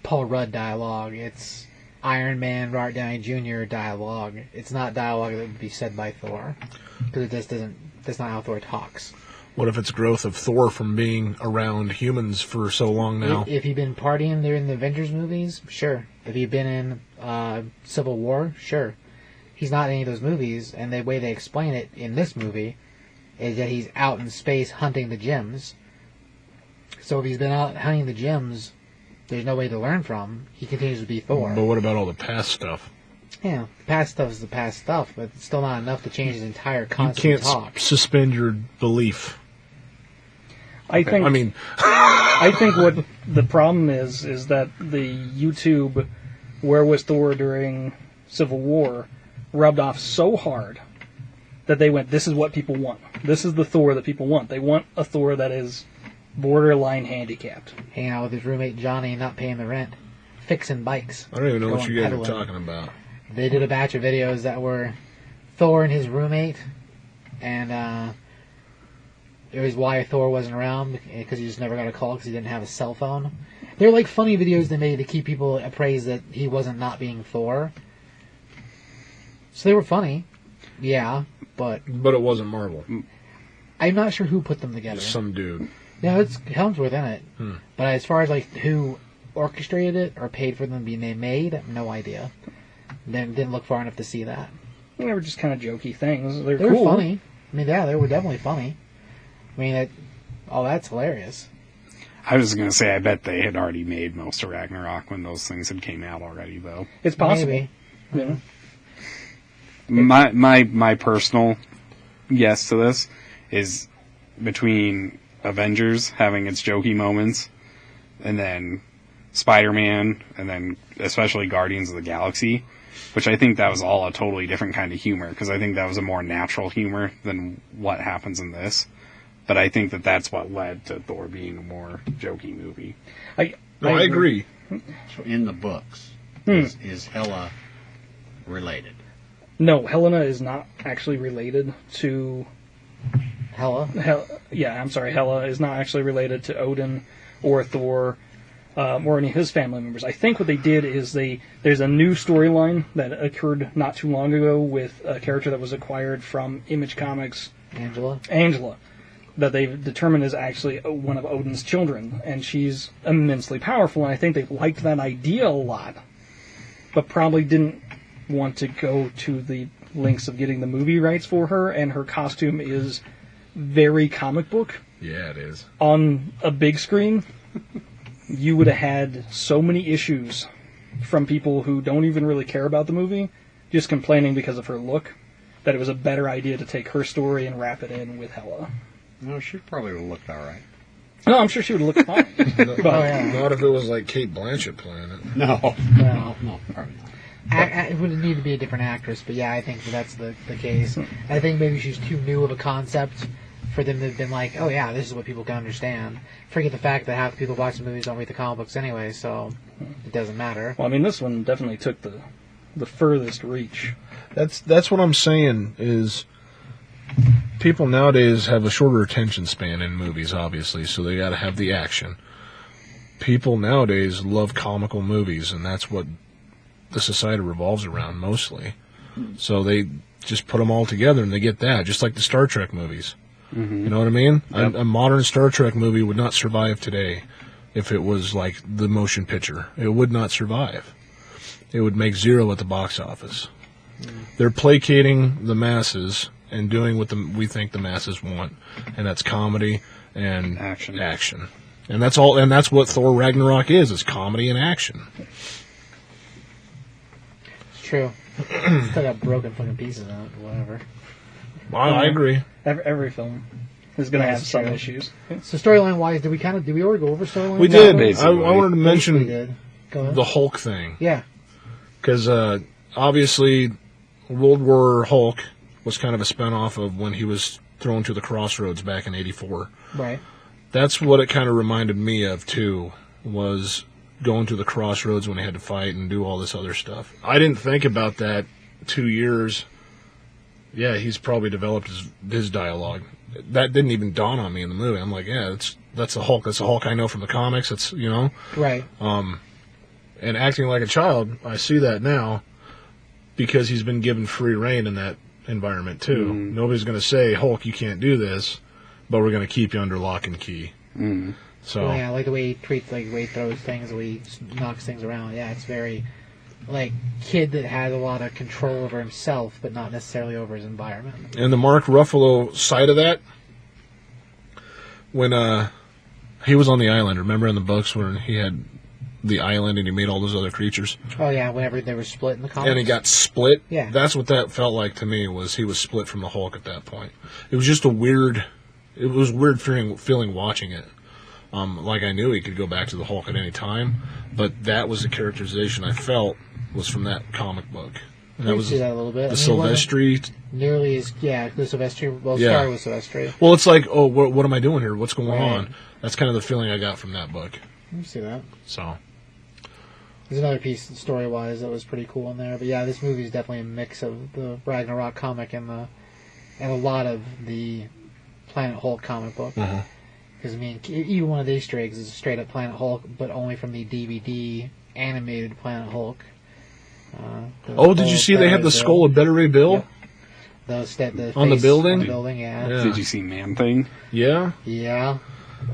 Paul Rudd dialogue. It's Iron Man, Robert Downey Jr. dialogue. It's not dialogue that would be said by Thor, because it just doesn't. That's not how Thor talks. What if it's growth of Thor from being around humans for so long now? If you've been partying during the Avengers movies, sure. If you've been in Civil War, sure. He's not in any of those movies, and the way they explain it in this movie is that he's out in space hunting the gems. So if he's been out hunting the gems, there's no way to learn from. He continues to be Thor. But what about all the past stuff? Yeah, the past stuff is the past stuff, but it's still not enough to change his entire You concept can't of talk. suspend your belief. I think. I mean, I think what the problem is that the YouTube "Where Was Thor During Civil War" rubbed off so hard that they went, "This is what people want. This is the Thor that people want. They want a Thor that is borderline handicapped." Hanging out with his roommate Johnny, not paying the rent, fixing bikes. I don't even know what Going you guys are pedaling. talking about. They did a batch of videos that were Thor and his roommate, and it was why Thor wasn't around, because he just never got a call because he didn't have a cell phone. They're like funny videos they made to keep people appraised that he wasn't not being Thor. So they were funny, yeah, but But it wasn't Marvel. I'm not sure who put them together. Some dude. Yeah, it's Helmsworth in it. But as far as like who orchestrated it or paid for them to be made, I have no idea. Didn't look far enough to see that. They were just kind of jokey things. They're They cool. were funny. I mean, yeah, they were definitely funny. I mean, that's hilarious. I was going to say I bet they had already made most of Ragnarok when those things had came out already, though. It's possible. Maybe. You know? My personal guess to this is between Avengers having its jokey moments, and then Spider-Man, and then especially Guardians of the Galaxy, which I think that was all a totally different kind of humor, because I think that was a more natural humor than what happens in this. But I think that that's what led to Thor being a more jokey movie. I agree. So in the books, is Hela related? No, Helena is not actually related to Hela. Hela is not actually related to Odin or Thor or any of his family members. I think what they did is there's a new storyline that occurred not too long ago with a character that was acquired from Image Comics, Angela, that they've determined is actually one of Odin's children, and she's immensely powerful, and I think they liked that idea a lot, but probably didn't want to go to the lengths of getting the movie rights for her, and her costume is very comic book. Yeah, it is. On a big screen, you would have had so many issues from people who don't even really care about the movie, just complaining because of her look, that it was a better idea to take her story and wrap it in with Hela. No, she probably would have looked all right. No, I'm sure she would have looked fine. Not if it was like Kate Blanchett playing it. No, probably not. It would need to be a different actress, but yeah, I think that's the case. I think maybe she's too new of a concept for them to have been like, oh yeah, this is what people can understand. Forget the fact that half the people watching movies don't read the comic books anyway, so it doesn't matter. Well, I mean, this one definitely took the furthest reach. That's what I'm saying is people nowadays have a shorter attention span in movies, obviously, so they got to have the action. People nowadays love comical movies, and that's what the society revolves around mostly. So they just put them all together and they get that, just like the Star Trek movies. Mm-hmm. You know what I mean? Yep. A modern Star Trek movie would not survive today if it was like the motion picture. It would not survive. It would make zero at the box office. They're placating the masses and doing what we think the masses want, and that's comedy and action. And that's all. And that's what Thor Ragnarok is comedy and action. It's true. Still got broken fucking pieces on it, whatever. Well, I agree. Every film is going to have some issues. So storyline wise, did we already go over storyline? We did. I wanted to mention the Hulk thing. Yeah. Because obviously, World War Hulk was kind of a spinoff of when he was thrown to the crossroads back in '84. Right. That's what it kind of reminded me of too. Was going to the crossroads when he had to fight and do all this other stuff. I didn't think about that 2 years. Yeah, he's probably developed his dialogue. That didn't even dawn on me in the movie. I'm like, yeah, that's the Hulk. That's the Hulk I know from the comics. It's, you know. Right. And acting like a child, I see that now because he's been given free reign in that environment too. Mm-hmm. Nobody's going to say, Hulk, you can't do this, but we're going to keep you under lock and key. Mm-hmm. So yeah, like the way he treats, like the way he throws things, the way he knocks things around. Yeah, it's very like kid that has a lot of control over himself, but not necessarily over his environment. And the Mark Ruffalo side of that, when he was on the island, remember in the books when he had the island and he made all those other creatures? Oh yeah, whenever they were split in the comics. And he got split? Yeah. That's what that felt like to me, was he was split from the Hulk at that point. It was just weird feeling watching it. Like I knew he could go back to the Hulk at any time, but that was the characterization I felt was from that comic book. And that was see that a little bit. The Silvestri. Nearly as the Silvestri. Well, started with Silvestri. Well, it's like, oh, what am I doing here? What's going on? That's kind of the feeling I got from that book. You see that. So there's another piece story wise that was pretty cool in there. But yeah, this movie is definitely a mix of the Ragnarok comic and a lot of the Planet Hulk comic book. Uh-huh. Because, I mean, even one of the Easter eggs is a straight-up Planet Hulk, but only from the DVD animated Planet Hulk. Did you see they have the skull of Beta Ray Bill? Yep. On the building? On the building, yeah. Did you see Man-Thing? Yeah. Yeah.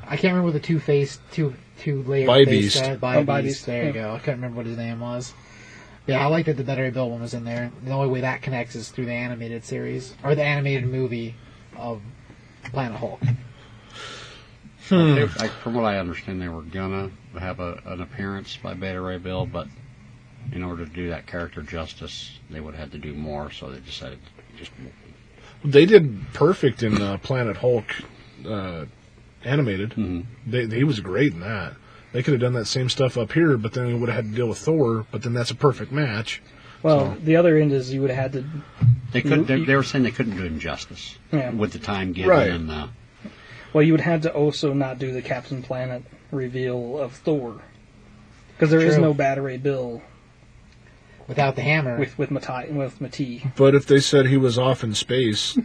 I can't remember the two-layer face guy. Beast. There you go. I couldn't remember what his name was. Yeah, I like that the Beta Ray Bill one was in there. The only way that connects is through the animated series, or the animated movie of Planet Hulk. From what I understand, they were gonna have an appearance by Beta Ray Bill, but in order to do that character justice, they would have had to do more. So they decided to just. They did perfect in Planet Hulk animated. Mm-hmm. He was great in that. They could have done that same stuff up here, but then they would have had to deal with Thor. But then that's a perfect match. Well, the other end is you would have had to. They were saying they couldn't do him justice with the time given. Right. And, well, you would have to also not do the Captain Planet reveal of Thor, because there is no Beta Ray Bill without the hammer with Mati. But if they said he was off in space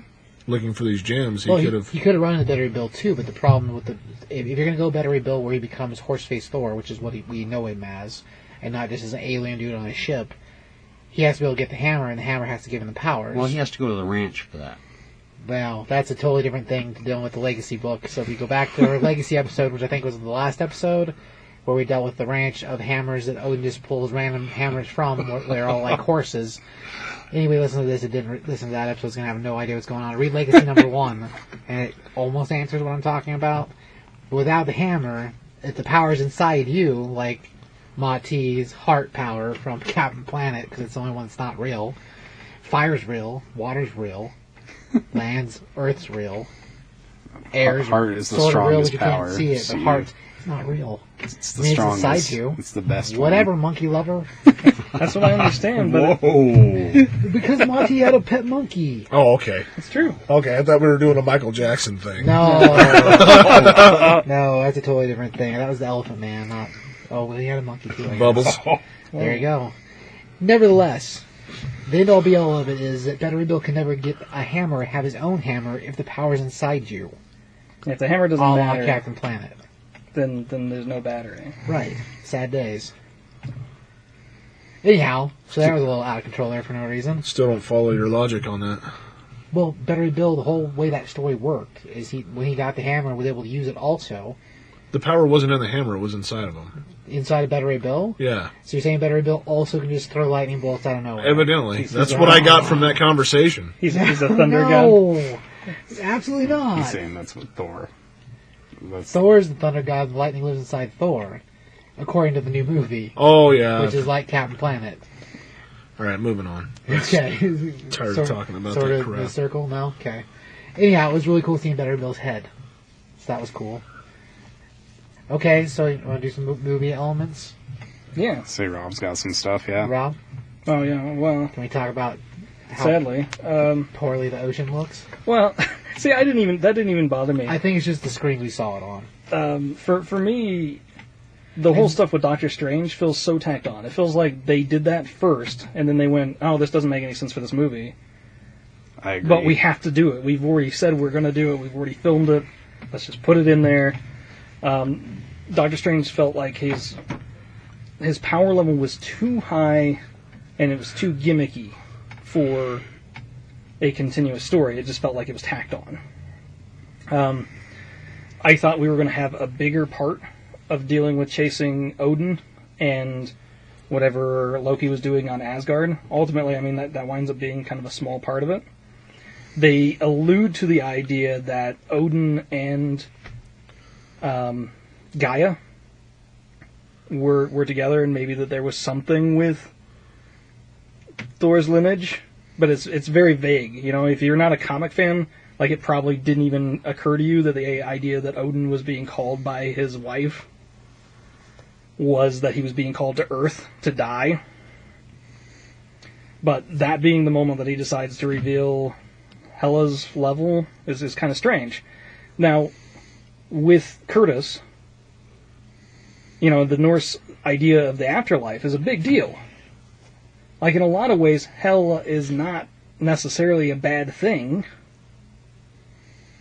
looking for these gems, Well, he could have. he could have run into Better Rebuild too, but the problem with if you're going to go Better Rebuild where he becomes Horseface Thor, which is what we know him as, and not just as an alien dude on a ship, he has to be able to get the hammer, and the hammer has to give him the powers. Well, he has to go to the ranch for that. Well, that's a totally different thing to dealing with the Legacy book. So if we go back to our Legacy episode, which I think was the last episode, where we dealt with the ranch of hammers that Odin just pulls random hammers from, where they're all like horses. Anybody listen to this that didn't listen to that episode is going to have no idea what's going on. Read Legacy number 1, and it almost answers what I'm talking about. But without the hammer, if the power's inside you, like Mati's heart power from Captain Planet, because it's the only one that's not real. Fire's real, water's real, Earth's real, air's heart is the sort of real, but strongest you power. can't see it. The heart's not real. It's the It's strongest. inside you. It's the best Whatever, one. monkey lover. That's what I understand, but Whoa. Because Monty had a pet monkey. Oh, okay. it's true. Okay, I thought we were doing a Michael Jackson thing. No. No, that's a totally different thing. That was the Elephant Man, not... Oh, well, he had a monkey too, I guess. Bubbles. There you go. Nevertheless, the end all be all of it is that Better Rebuild can never get a hammer or have his own hammer if the power's inside you. If the hammer doesn't All matter, on Captain Planet. then there's no battery. Right. Sad days. Anyhow, so that was a little out of control there for no reason. Still don't follow your logic on that. Well, Better Rebuild, the whole way that story worked is when he got the hammer, was able to use it also The power wasn't in the hammer; it was inside of him. inside of Better Rebuild. Yeah, So you're saying Better Rebuild also can just throw lightning bolts out of nowhere? evidently. He's- That's what I got from that conversation. He's a thunder god. No, absolutely He's not. saying that's what Thor. That's Thor's the thunder god, and lightning lives inside Thor, according to the new movie, Oh yeah. which is like Captain Planet. All right, moving on. Okay. Tired of talking about sort that of crap. the circle? No? Okay. Anyhow, it was really cool seeing Better Rebuild's head. So that was cool. Okay, so you want to do some movie elements? Yeah. say Rob's got some stuff. Yeah. Rob, Oh yeah. Well, can we talk about how sadly. poorly the ocean looks? Well, see, that didn't even bother me. I think it's just the screen we saw it on. For me, the whole stuff with Doctor Strange feels so tacked on. It feels like they did that first, and then they went, "Oh, this doesn't make any sense for this movie." I agree. But we have to do it. We've already said we're going to do it. We've already filmed it. Let's just put it in there. Doctor Strange felt like his power level was too high, and it was too gimmicky for a continuous story. It just felt like it was tacked on. I thought we were going to have a bigger part of dealing with chasing Odin and whatever Loki was doing on Asgard. Ultimately, I mean, that winds up being kind of a small part of it. They allude to the idea that Odin and Gaia were together, and maybe that there was something with Thor's lineage, but it's very vague. You know, if you're not a comic fan, like, it probably didn't even occur to you that the idea that Odin was being called by his wife was that he was being called to Earth to die. But that being the moment that he decides to reveal Hela's level is kind of strange. Now, with Curtis, you know, the Norse idea of the afterlife is a big deal. Like, in a lot of ways, Hela is not necessarily a bad thing,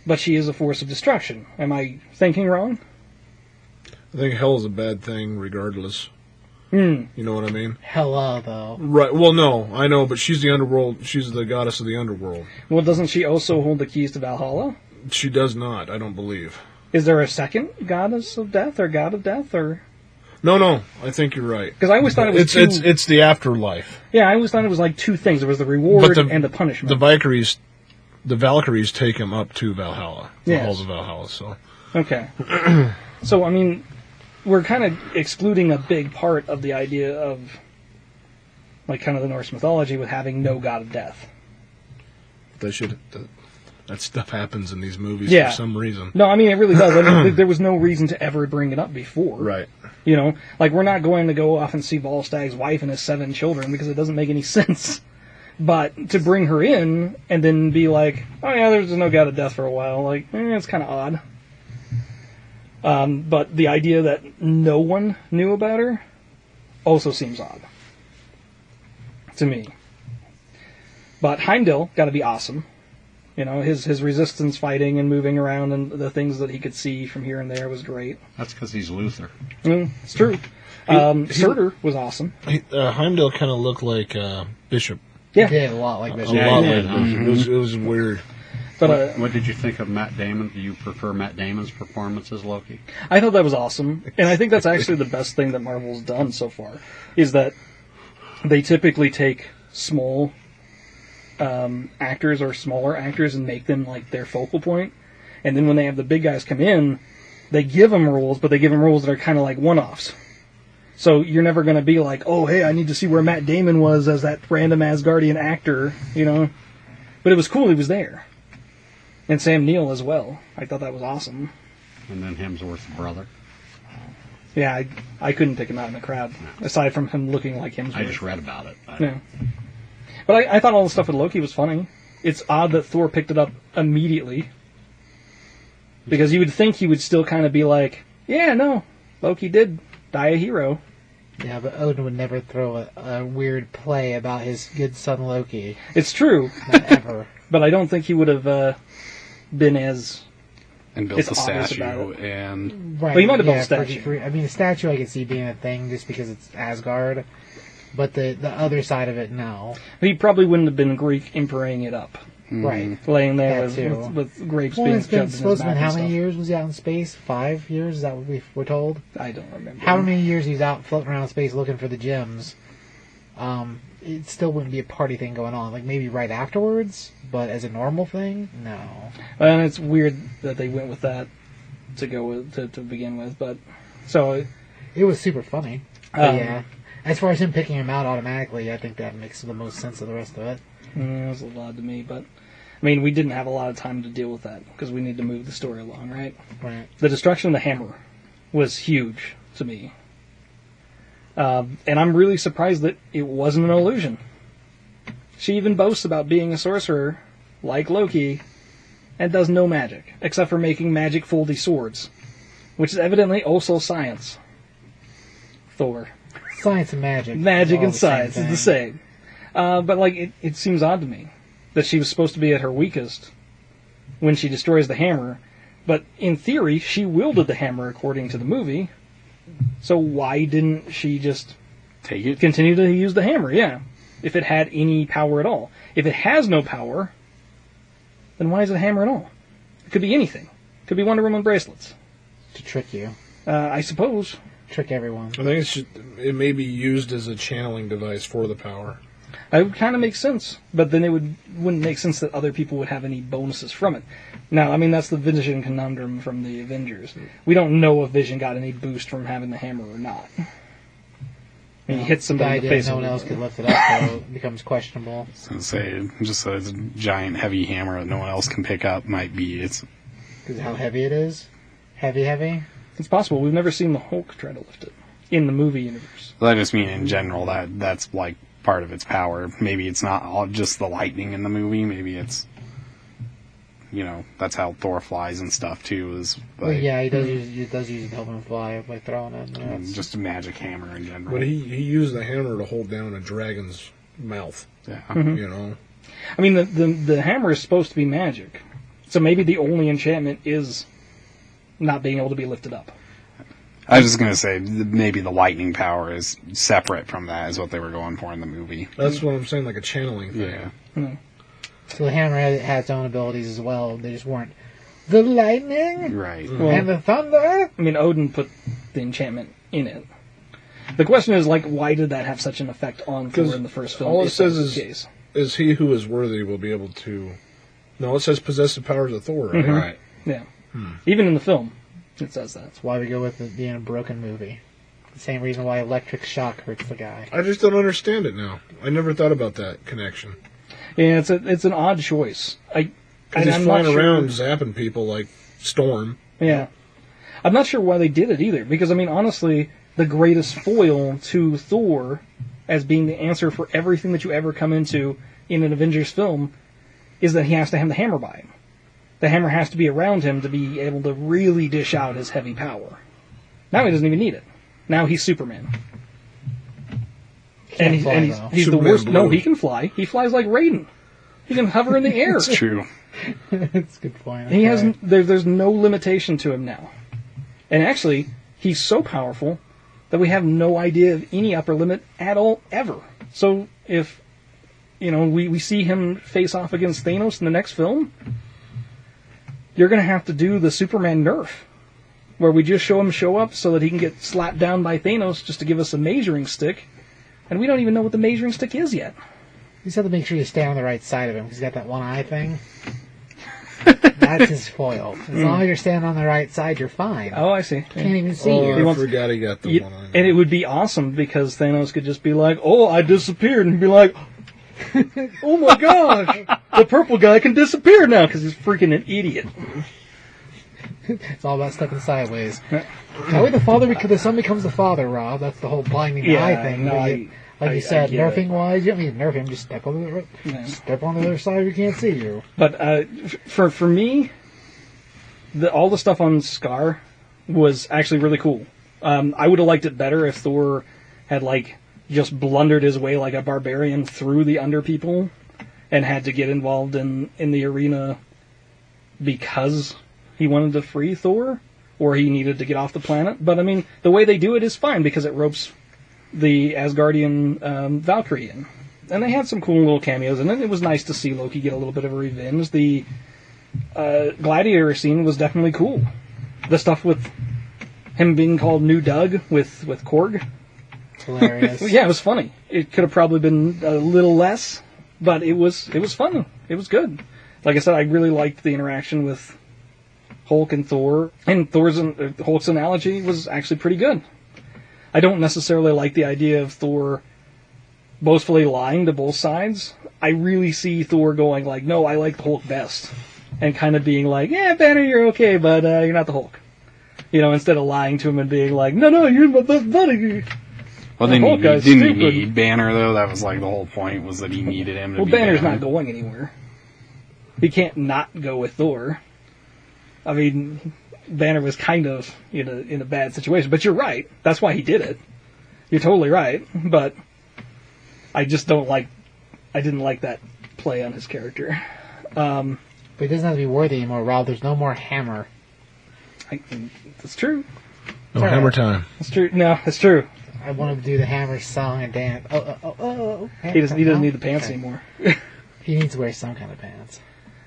but she is a force of destruction. Am I thinking wrong? I think hell is a bad thing, regardless. You know what I mean? Hela, though. Right. Well, no, I know, but she's the underworld. She's the goddess of the underworld. Well, doesn't she also hold the keys to Valhalla? She does not. I don't believe. Is there a second goddess of death or god of death, or? No. I think you're right. Because I always thought it was It's the afterlife. Yeah, I always thought it was like two things. There was the reward But and the punishment. The Valkyries take him up to Valhalla. The Yes. halls of Valhalla. So Okay. So, I mean, we're kind of excluding a big part of the idea of, like, kind of the Norse mythology with having no god of death. that stuff happens in these movies Yeah. for some reason. No, I mean, it really does. I mean, there was no reason to ever bring it up before. Right. You know, like, we're not going to go off and see Volstag's wife and his 7 children because it doesn't make any sense. But to bring her in and then be like, oh yeah, there's no god of death for a while, like, it's kind of odd. But the idea that no one knew about her also seems odd to me. But Heimdall got to be awesome You know, his resistance fighting and moving around and the things that he could see from here and there was great. That's because he's Luther. It's true. Surtur was awesome. Heimdall kind of looked like Bishop. Yeah. He did a lot like Bishop. A lot yeah. like Bishop. It was weird. But What did you think of Matt Damon? Do you prefer Matt Damon's performance as Loki? I thought that was awesome. And I think that's actually the best thing that Marvel's done so far, is that they typically take small actors or smaller actors and make them like their focal point. And then when they have the big guys come in, they give them roles, but they give them roles that are kind of like one-offs. So you're never going to be like, oh, hey, I need to see where Matt Damon was as that random Asgardian actor, you know. But it was cool he was there. And Sam Neill as well. I thought that was awesome. And then Hemsworth's brother. Yeah, I couldn't pick him out in the crowd, aside from him looking like Hemsworth. I just read about it. Yeah. But I thought all the stuff with Loki was funny. It's odd that Thor picked it up immediately. Because you would think he would still kind of be like, yeah, no, Loki did die a hero. Yeah, but Odin would never throw a weird play about his good son Loki. It's true. Not ever. But I don't think he would have been as... And built It's the obvious statue, about it. and Right. Well, he might have built a yeah, statue. I mean, the statue I could see being a thing just because it's Asgard. But the other side of it, no. He probably wouldn't have been Greek emperoring it up. Right. Laying there That too. with grapes Well, being it's been shoved in his supposed to mouth be how and many stuff. years was he out in space? 5 years? Is that what we were told? I don't remember. How many years he's out floating around space looking for the gems? It still wouldn't be a party thing going on. Like maybe right afterwards, but as a normal thing, no. And it's weird that they went with that to go with to begin with. But so It was super funny. But Um, yeah, as far as him picking him out automatically, I think that makes the most sense of the rest of it. it was a little odd to me. But I mean, we didn't have a lot of time to deal with that because we need to move the story along, right? Right. The destruction of the hammer was huge to me. And I'm really surprised that it wasn't an illusion. She even boasts about being a sorcerer, like Loki, and does no magic, except for making magic foldy swords, which is evidently also science. Thor. Science and magic. Magic all and the same science is thing. the same. But like, it seems odd to me that she was supposed to be at her weakest when she destroys the hammer. But in theory, she wielded the hammer according to the movie. So why didn't she just take it. continue to use the hammer? Yeah, if it had any power at all. If it has no power, then why is it a hammer at all? It could be anything. It could be Wonder Woman bracelets. To trick you. I suppose. Trick everyone. I think it may be used as a channeling device for the power. It would kind of make sense, but then it wouldn't make sense that other people would have any bonuses from it. Now, I mean, that's the Vision conundrum from the Avengers. We don't know if Vision got any boost from having the hammer or not. I mean, he hits The somebody in the idea face. no one with else it. could lift it up, so it becomes questionable. I was gonna say, just a giant heavy hammer that no one else can pick up might be it's. Because how heavy it is. Heavy. It's possible. We've never seen the Hulk try to lift it in the movie universe. I just mean in general that's like part of its power. Maybe it's not all just the lightning in the movie. Maybe it's, that's how Thor flies and stuff too. Is Well, like, yeah, he does use it to help him fly by throwing it. Yeah, it's- just a magic hammer in general. But he used the hammer to hold down a dragon's mouth. Yeah. You know. I mean, the hammer is supposed to be magic, so maybe the only enchantment is not being able to be lifted up. I was just gonna say maybe the lightning power is separate from that. Is what they were going for in the movie. That's what I'm saying, like a channeling thing. Yeah. So the hammer had its own abilities as well. They just weren't the lightning Right. and the thunder. I mean, Odin put the enchantment in it. The question is, like, why did that have such an effect on Thor in the first film? all it if says that's the is- case? Is he who is worthy will be able to... No, it says possess the powers of Thor, right? Right. Yeah. Even in the film, it says that. That's why we go with it being a broken movie. The same reason why electric shock hurts the guy. I just don't understand it now. I never thought about that connection. Yeah, it's an odd choice. He's I'm flying not sure- around zapping people like Storm. Yeah. I'm not sure why they did it either, because, I mean, honestly, the greatest foil to Thor as being the answer for everything that you ever come into in an Avengers film is that he has to have the hammer by him. The hammer has to be around him to be able to really dish out his heavy power. Now he doesn't even need it. Now he's Superman. Can't And fly, he's though. the Superman worst. No, Blue. he can fly. He flies like Raiden. He can hover in the air. It's true. That's a good point. He has Okay. there's no limitation to him now, and actually he's so powerful that we have no idea of any upper limit at all ever. So if we see him face off against Thanos in the next film, you're going to have to do the Superman nerf, where we just show him show up so that he can get slapped down by Thanos just to give us a measuring stick, and we don't even know what the measuring stick is yet. You just have to make sure you stay on the right side of him, because he's got that one eye thing. That's his foil. As long as you're standing on the right side, you're fine. Oh, I see. Can't even see Oh, you. I forgot he got the one on. And it would be awesome because Thanos could just be like, "Oh, I disappeared," and be like, "Oh my gosh, the purple guy can disappear now because he's freaking an idiot." It's all about stepping sideways. That way the son becomes the father, Rob. That's the whole blinding the eye thing. no, Like you said, get it. nerfing wise, you don't need to nerf him. Just step on the other side. We can't see you. But for me, all the stuff on Scar was actually really cool. I would have liked it better if Thor had just blundered his way like a barbarian through the under people and had to get involved in the arena because he wanted to free Thor or he needed to get off the planet. But I mean, the way they do it is fine because it ropes the Asgardian Valkyrie in. And they had some cool little cameos in it. It was nice to see Loki get a little bit of a revenge. The gladiator scene was definitely cool. The stuff with him being called New Doug with Korg. Hilarious. Yeah, it was funny. It could have probably been a little less, but it was fun. It was good. Like I said, I really liked the interaction with Hulk and Thor, and Hulk's analogy was actually pretty good. I don't necessarily like the idea of Thor boastfully lying to both sides. I really see Thor going like, "No, I like the Hulk best," and kind of being like, "Yeah, Banner, you're okay, but you're not the Hulk." Instead of lying to him and being like, "No, you're my best buddy." Well, The Hulk guy's didn't he stupid. need Banner, though? That was the whole point, was that he needed him to Well, be Banner's Banner. not going anywhere. He can't not go with Thor. I mean, Banner was kind of in a bad situation, but you're right. That's why he did it. You're totally right, but I just don't like. I didn't like that play on his character. But he doesn't have to be worthy anymore, Rob. There's no more hammer. That's true. No hammer time. That's true. No, it's true. I want to do the hammer song and dance. Oh. He doesn't need the pants anymore. He needs to wear some kind of pants.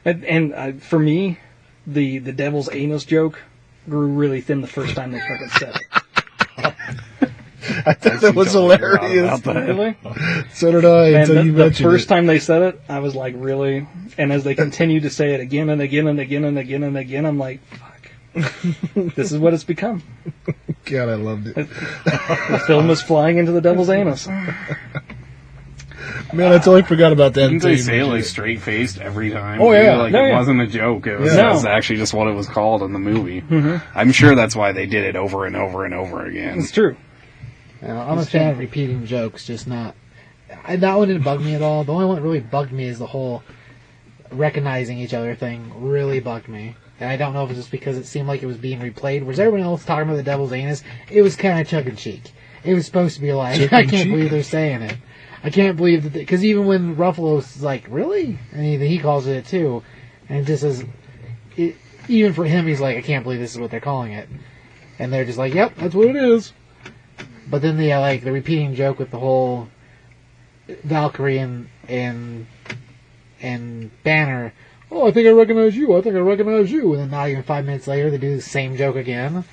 And for me, the devil's anus joke grew really thin the first time they fucking said it. I thought that was hilarious. Really? So did I. And Until you the mentioned first it. time they said it, I was like, really? And as they continued to say it again and again and again and again and again, I'm like, fuck. This is what it's become. God, I loved it. The film is flying into the devil's anus. Man, I totally forgot about that. Didn't until they you say mentioned it it. straight faced every time? Oh, yeah. Like No, it yeah. wasn't a joke. It was, No. it was actually just what it was called in the movie. Mm-hmm. I'm sure that's why they did it over and over and over again. It's true. I'm a fan of repeating jokes, just not. That one didn't bug me at all. The only one that really bugged me is the whole recognizing each other thing. Really bugged me. And I don't know if it's just because it seemed like it was being replayed. Whereas everyone else talking about the devil's anus, it was kind of tongue-in-cheek. It was supposed to be like, I can't Tongue-in-cheek? believe they're saying it. I can't believe that, because even when Ruffalo's like, really? And he calls it too. And just as, even for him, he's like, I can't believe this is what they're calling it. And they're just like, yep, that's what it is. But then the repeating joke with the whole Valkyrie and Banner, oh, I think I recognize you, and then not even 5 minutes later they do the same joke again.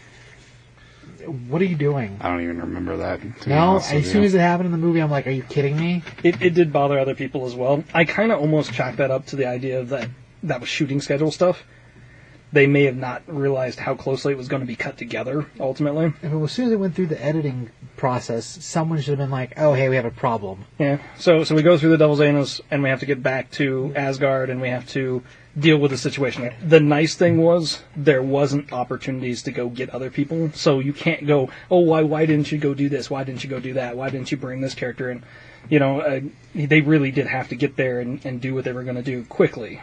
What are you doing? I don't even remember that. to be No, honest with as soon you. as it happened in the movie, I'm like, are you kidding me? It did bother other people as well. I kind of almost chalked that up to the idea of that was shooting schedule stuff. They may have not realized how closely it was going to be cut together, ultimately. As soon as it went through the editing process, someone should have been like, oh, hey, we have a problem. Yeah. So we go through the Devil's Anus, and we have to get back to Asgard, and we have to deal with the situation. The nice thing was there wasn't opportunities to go get other people, so you can't go, oh, why didn't you go do this? Why didn't you go do that? Why didn't you bring this character in? They really did have to get there and do what they were going to do quickly.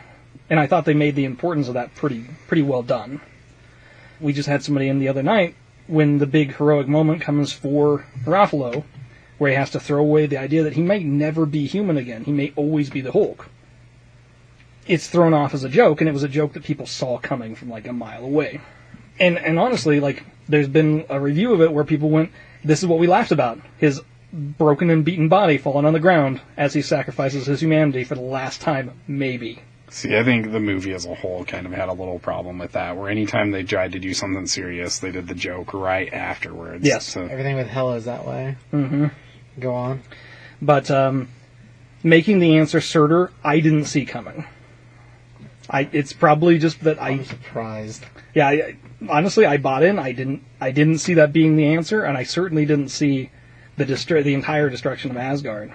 And I thought they made the importance of that pretty well done. We just had somebody in the other night when the big heroic moment comes for Ruffalo, where he has to throw away the idea that he may never be human again. He may always be the Hulk. it's thrown off as a joke, and it was a joke that people saw coming from like a mile away. And honestly, like, there's been a review of it where people went, this is what we laughed about. His broken and beaten body falling on the ground as he sacrifices his humanity for the last time, maybe. See, I think the movie as a whole kind of had a little problem with that, where anytime they tried to do something serious, they did the joke right afterwards. Yes. So, Everything with Hela is that way. Mm-hmm. Go on. But making the answer Surtur, I didn't see coming. It's probably just that I'm surprised. Yeah, honestly, I bought in. I didn't see that being the answer, and I certainly didn't see the entire destruction of Asgard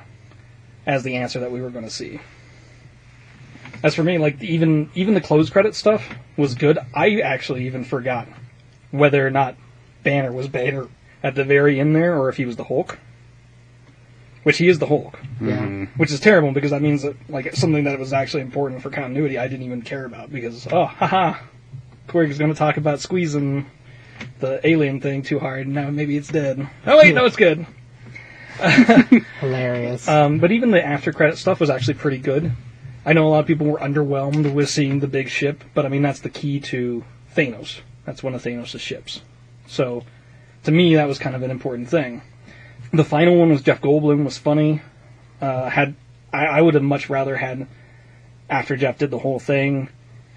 as the answer that we were going to see. As for me, like, even the closed credit stuff was good. I actually even forgot whether or not Banner was Banner at the very end there, or if he was the Hulk. Which he is the Hulk. Yeah. Which is terrible, because that means that, like, something that was actually important for continuity I didn't even care about, because, oh, haha, Quirk's going to talk about squeezing the alien thing too hard, and now maybe it's dead. Oh wait, no, it's good. Hilarious. But even the after credit stuff was actually pretty good. I know a lot of people were underwhelmed with seeing the big ship, but I mean, that's the key to Thanos. That's one of Thanos' ships. So, to me, that was kind of an important thing. The final one was Jeff Goldblum, was funny. I would have much rather had, after Jeff did the whole thing,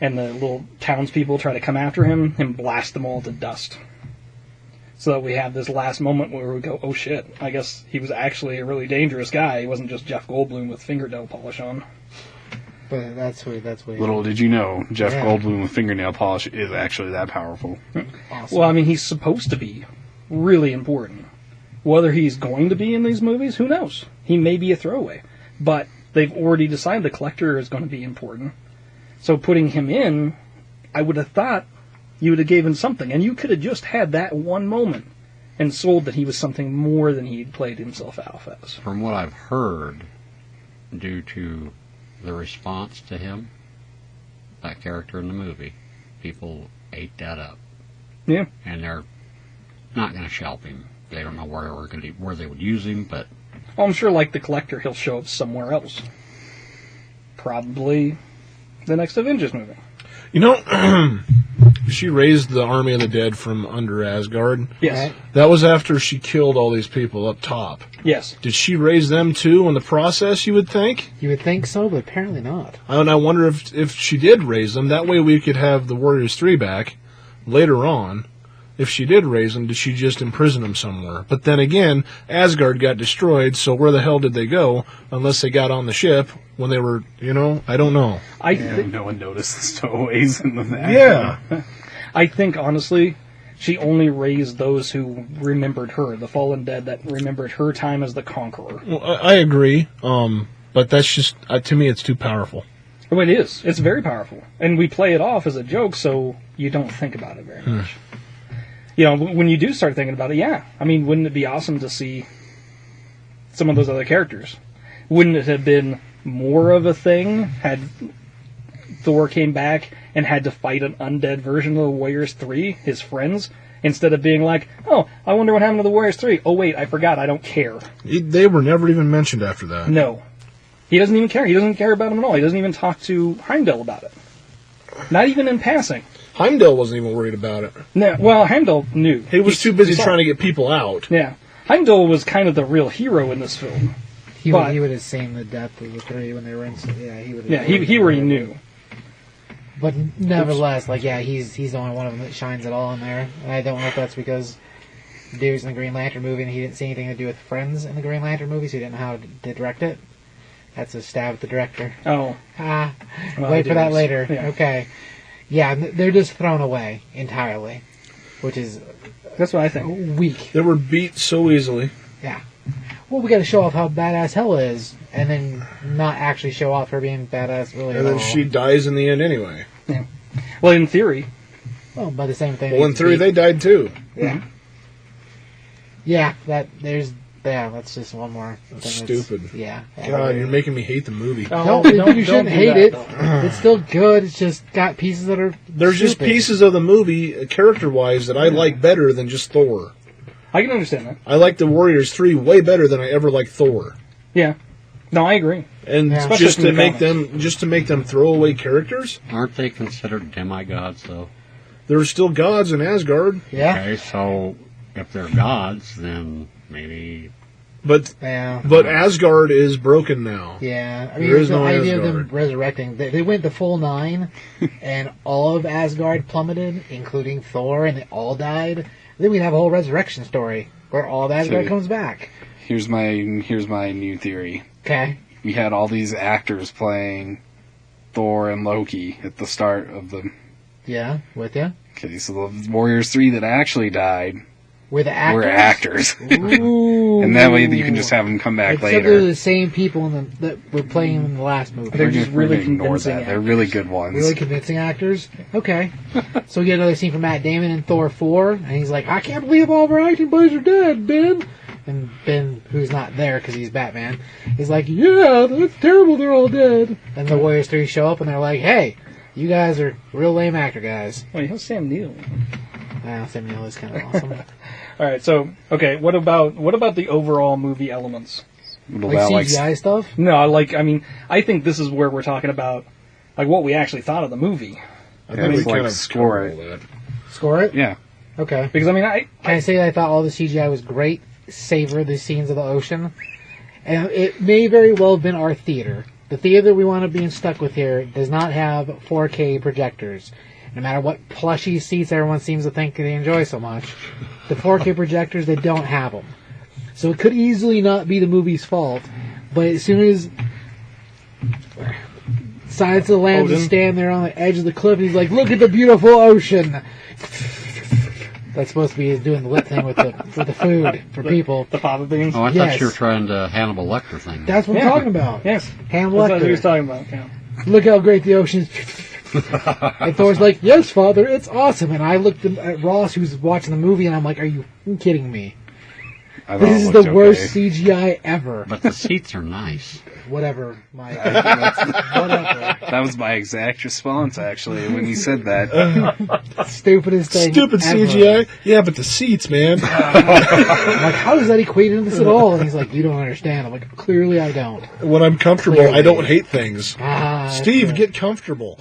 and the little townspeople try to come after him, and blast them all to dust. So that we have this last moment where we go, oh shit, I guess he was actually a really dangerous guy. He wasn't just Jeff Goldblum with fingernail polish on. But that's weird. little did you know, Jeff Goldblum with fingernail polish is actually that powerful. Awesome. Well, I mean, he's supposed to be really important. Whether he's going to be in these movies, who knows? He may be a throwaway. But they've already decided the Collector is going to be important. So putting him in, I would have thought you would have given something. And you could have just had that one moment and sold that he was something more than he'd played himself off as. From what I've heard, due to the response to him, that character in the movie, people ate that up. Yeah. And they're not going to shelf him. They don't know where they would use him, but... Well, I'm sure, like the Collector, he'll show up somewhere else. Probably the next Avengers movie. You know, she raised the army of the dead from under Asgard. Yes. That was after she killed all these people up top. Yes. Did she raise them too in the process, you would think? You would think so, but apparently not. And I wonder if she did raise them. That way we could have the Warriors 3 back later on. If she did raise them, did she just imprison them somewhere? But then again, Asgard got destroyed, so where the hell did they go? Unless they got on the ship when they were, I don't know. No one noticed the stowaways in the back. Yeah. I think, honestly, she only raised those who remembered her, the fallen dead that remembered her time as the Conqueror. Well, I agree, but that's just, to me, it's too powerful. Oh, it is. It's very powerful. And we play it off as a joke, so you don't think about it very much. When you do start thinking about it, yeah. I mean, wouldn't it be awesome to see some of those other characters? Wouldn't it have been more of a thing had Thor came back and had to fight an undead version of the Warriors 3, his friends, instead of being like, oh, I wonder what happened to the Warriors 3. Oh, wait, I forgot, I don't care. They were never even mentioned after that. No. He doesn't even care. He doesn't care about them at all. He doesn't even talk to Heimdall about it. Not even in passing. Heimdall wasn't even worried about it. No, well, Heimdall knew. He was too busy trying to get people out. Yeah. Heimdall was kind of the real hero in this film. He would have seen the depth of the three when they were in. Yeah, he would. Yeah, he already knew. But nevertheless, he's the only one of them that shines at all in there. And I don't know if that's because dude was in the Green Lantern movie and he didn't see anything to do with friends in the Green Lantern movie, so he didn't know how to direct it. That's a stab at the director. Oh. Wait for that later. Yeah. Okay. Yeah, they're just thrown away entirely, which is... That's what I think. Weak. They were beat so easily. Yeah. Well, we got to show off how badass Hela is, and then not actually show off her being badass really and at then all. she dies in the end anyway. Yeah. Well, in theory. Well, by the same thing. Well, in theory, they died too. Yeah. Mm-hmm. Yeah, that's just one more thing. Stupid. Yeah. God, you're making me hate the movie. No, you shouldn't hate it. It's still good. It's just got pieces that are There's stupid. just pieces of the movie, character-wise, that I like better than just Thor. I can understand that. I like the Warriors 3 way better than I ever liked Thor. Yeah. No, I agree. And Yeah. just Especially to from make the them throwaway characters, Aren't they considered demigods, though? there are still gods in Asgard. Yeah. Okay, so if they're gods, then maybe But Yeah. Asgard is broken now. Yeah, I mean, There is the no idea of them Asgard. resurrecting. They went the full 9, and all of Asgard plummeted, including Thor, and they all died. Then we'd have a whole resurrection story where all of Asgard So- comes back. Here's my new theory. Okay. We had all these actors playing Thor and Loki at the start of the. Yeah, with you. Okay, so the Warriors 3 that actually died We're the actors. were actors. Ooh. And that way you can just have them come back Except they're later. the same people that were playing in the last movie. They're just We're really gonna ignore convincing that. They're actors. really good ones. Really convincing actors. Okay. So we get another scene from Matt Damon in Thor 4, and he's like, I can't believe all of our acting buddies are dead, Ben. And Ben, who's not there because he's Batman, is like, yeah, that's terrible, they're all dead. And the Warriors 3 show up, and they're like, hey, you guys are real lame actor guys. Wait, who's Sam Neill? Sam Neill is kind of awesome. All right, so okay, what about the overall movie elements? What Like about, CGI stuff? No, I think this is where we're talking about like what we actually thought of the movie. I Yeah, think we it's like kind of score covered all that. Score it? Yeah. Okay. Because Can I say that I thought all the CGI was great, savor the scenes of the ocean? And it may very well have been our theater. The theater we want to be stuck with here does not have 4K projectors. No matter what plushy seats everyone seems to think they enjoy so much, the 4K projectors, they don't have them. So it could easily not be the movie's fault, but as soon as Silence of the Lambs Odin. is standing there on the edge of the cliff, and he's like, look at the beautiful ocean! That's supposed to be doing the lip thing with the food for people. the Papa Beans. Oh, I Yes. thought you were trying to Hannibal Lecter thing. That's what I'm Yeah. talking about. Yes, Hannibal that's what he was Lecter. talking about. Yeah. Look how great the ocean is. And Thor's like, yes, Father, it's awesome. And I looked at Ross, who's watching the movie, and I'm like, are you kidding me? I thought This it is the looked worst okay. CGI ever. But the seats are nice. Whatever. Whatever. That was my exact response, actually, when he said that. Stupidest thing Stupid ever. CGI. Yeah, but the seats, man. I'm like, how does that equate into this at all? And he's like, you don't understand. I'm like, clearly I don't. When I'm comfortable, I don't hate things. Ah, Steve, that's get comfortable.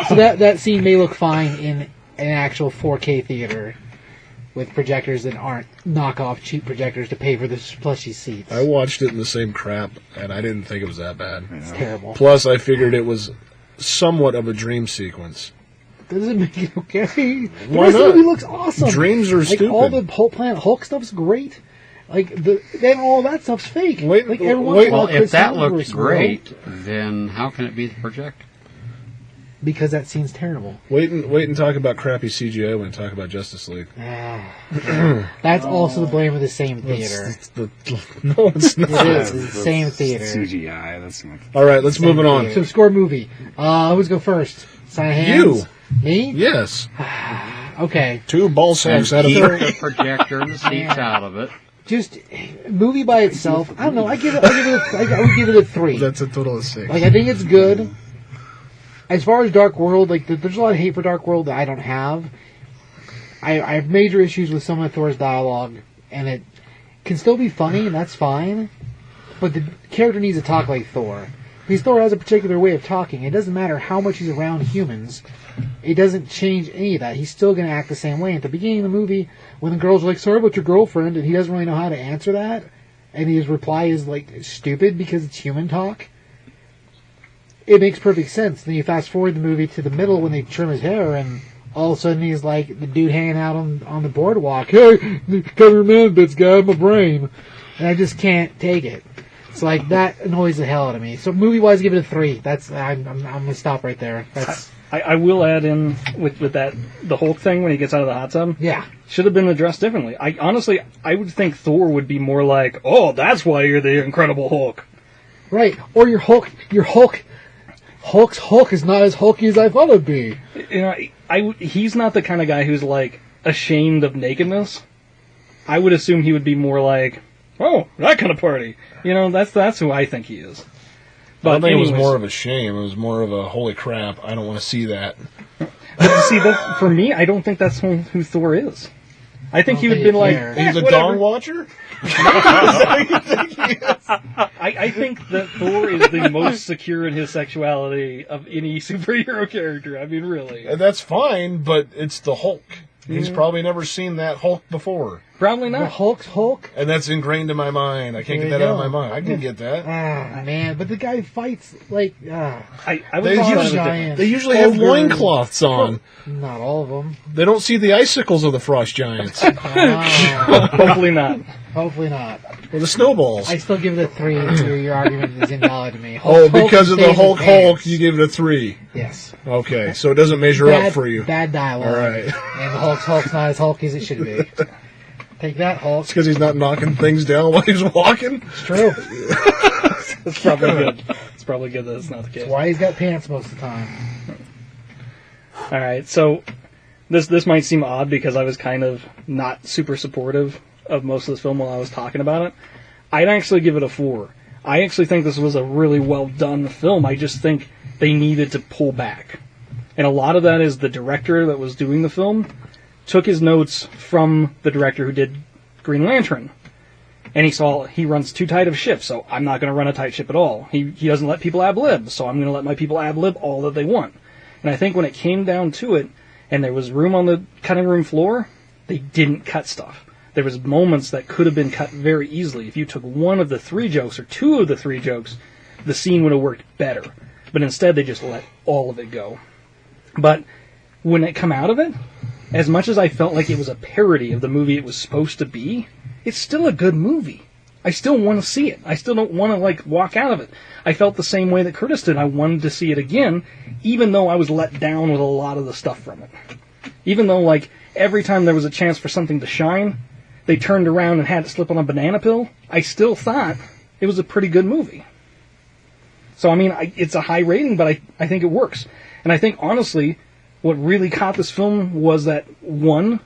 So that scene may look fine in an actual 4K theater with projectors that aren't knockoff cheap projectors to pay for the plushy seats. I watched it in the same crap, and I didn't think it was that bad. It's terrible. Plus, I figured it was somewhat of a dream sequence. Doesn't make it okay. The Why rest of the not? movie looks awesome. Dreams are like stupid. all the whole Planet Hulk stuff's great. Like then all that stuff's fake. Wait, like every once wait. in a while, Well, if Chris that Hemsworth's looks real, great, then how can it be the projector? because that scene's terrible. Wait and talk about crappy CGI when you talk about Justice League. That's also the blame of the same theater. No, it's not. It is. It's the same theater. CGI, that's not... All right, let's move it on. So score movie. Who's go first? Sign of hands. Me? Yes. Okay. 2 ball sacks out of Keep 3. the projector and the seats out of it. Just movie by itself. I don't know. I would give it a 3. That's a total of 6. Like I think it's good. As far as Dark World, like there's a lot of hate for Dark World that I don't have. I have major issues with some of Thor's dialogue, and it can still be funny, and that's fine. But the character needs to talk like Thor. Because Thor has a particular way of talking. It doesn't matter how much he's around humans. It doesn't change any of that. He's still going to act the same way. At the beginning of the movie, when the girls are like, sorry about your girlfriend, and he doesn't really know how to answer that, and his reply is like stupid because it's human talk, it makes perfect sense. Then you fast forward the movie to the middle when they trim his hair, and all of a sudden he's like the dude hanging out on the boardwalk. Hey, cameraman, bitch, guy, my brain. And I just can't take it. It's like that annoys the hell out of me. So movie wise, give it a 3. I'm gonna stop right there. That's I will add in with that the Hulk thing when he gets out of the hot tub. yeah. Should have been addressed differently. I would think Thor would be more like, oh, that's why you're the Incredible Hulk. Right. Or Hulk's Hulk is not as hulky as I thought it'd be. You know, he's not the kind of guy who's like ashamed of nakedness. I would assume he would be more like, oh, that kind of party. You know, that's who I think he is. I don't think it was anyways, more of a shame. It was more of a holy crap. I don't want to see that. But see, for me, I don't think that's who Thor is. I think he would have think been like, he cares. He's a whatever. dong watcher? I think that Thor is the most secure in his sexuality of any superhero character. I mean, really. And that's fine, but it's the Hulk. He's probably never seen that Hulk before. Probably The not. Hulk's Hulk? And that's ingrained in my mind. I can't There get you that out of go. my mind. I can get that. Ah, man. But the guy fights like, I was They thought of it usually- different. They usually have Ogre. loincloths on. not all of them. They don't see the icicles of the frost giants. Ah, Hopefully not. hopefully not. Or the snowballs. I still give it a 3 to your argument is invalid to me. Oh, Hulk because of the stays Hulk advanced. you gave it a 3. Yes. Okay, so it doesn't measure up for you. Bad dialogue. All right. And the Hulk's not as hulky as it should be. Take that, Hulk. It's because he's not knocking things down while he's walking. It's true. It's probably good. It's probably good that it's not the case. That's why he's got pants most of the time. All right, so this might seem odd because I was kind of not super supportive of most of this film while I was talking about it. I'd actually give it a 4. I actually think this was a really well done film. I just think they needed to pull back. And a lot of that is the director that was doing the film took his notes from the director who did Green Lantern. And he runs too tight of a ship, so I'm not going to run a tight ship at all. He doesn't let people ad-lib, so I'm going to let my people ad-lib all that they want. And I think when it came down to it, and there was room on the cutting room floor, they didn't cut stuff. There was moments that could have been cut very easily. If you took one of the 3 jokes or 2 of the 3 jokes, the scene would have worked better. But instead, they just let all of it go. But when it come out of it, as much as I felt like it was a parody of the movie it was supposed to be, it's still a good movie. I still want to see it. I still don't want to, walk out of it. I felt the same way that Curtis did. I wanted to see it again, even though I was let down with a lot of the stuff from it. Even though, every time there was a chance for something to shine, they turned around and had it slip on a banana peel, I still thought it was a pretty good movie. So, it's a high rating, but I think it works. And I think, honestly, what really caught this film was that 1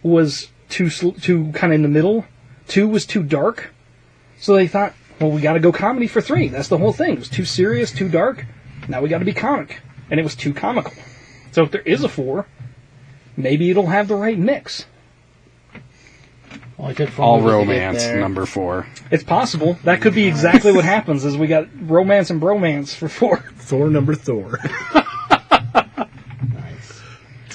was too kind of in the middle, 2 was too dark, so they thought, well, we got to go comedy for 3. That's the whole thing. It was too serious, too dark, now we got to be comic. And it was too comical. So if there is a 4, maybe it'll have the right mix. Well, it took 4 All movies to get romance, there. number 4. It's possible. That could be exactly what happens, is we got romance and bromance for 4. Thor number Thor. Nice.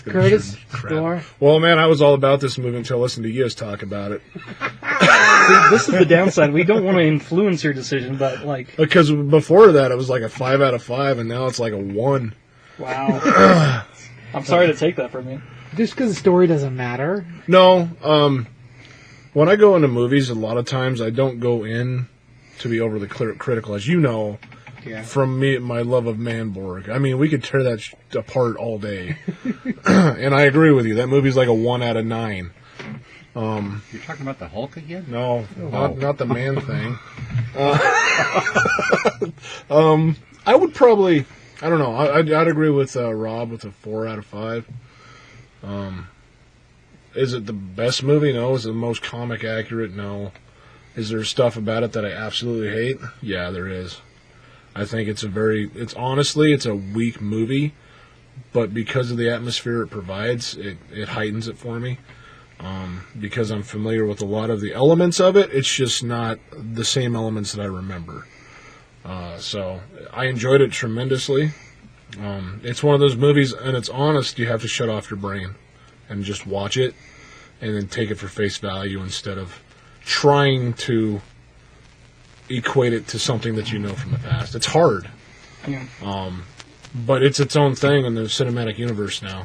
Curtis, Crap. Thor. Well, man, I was all about this movie until I listened to you guys talk about it. See, this is the downside. We don't want to influence your decision, but, Because before that, it was like a 5 out of 5, and now it's like a 1. wow. I'm sorry to take that from you. Just because the story doesn't matter. No, when I go into movies, a lot of times I don't go in to be overly critical, as you know, Yeah. from me, my love of Manborg. We could tear that apart all day. And I agree with you. That movie's like a 1 out of 9. You're talking about the Hulk again? No, not the man thing. I would probably, I don't know. I'd agree with Rob with a 4 out of 5. Is it the best movie? No. Is it the most comic accurate? No. Is there stuff about it that I absolutely hate? Yeah, there is. I think it's honestly a weak movie, but because of the atmosphere it provides, it heightens it for me. Because I'm familiar with a lot of the elements of it, it's just not the same elements that I remember. So I enjoyed it tremendously. It's one of those movies, and it's honest, you have to shut off your brain and just watch it and then take it for face value instead of trying to equate it to something that you know from the past. It's hard. Yeah. But it's its own thing in the cinematic universe now.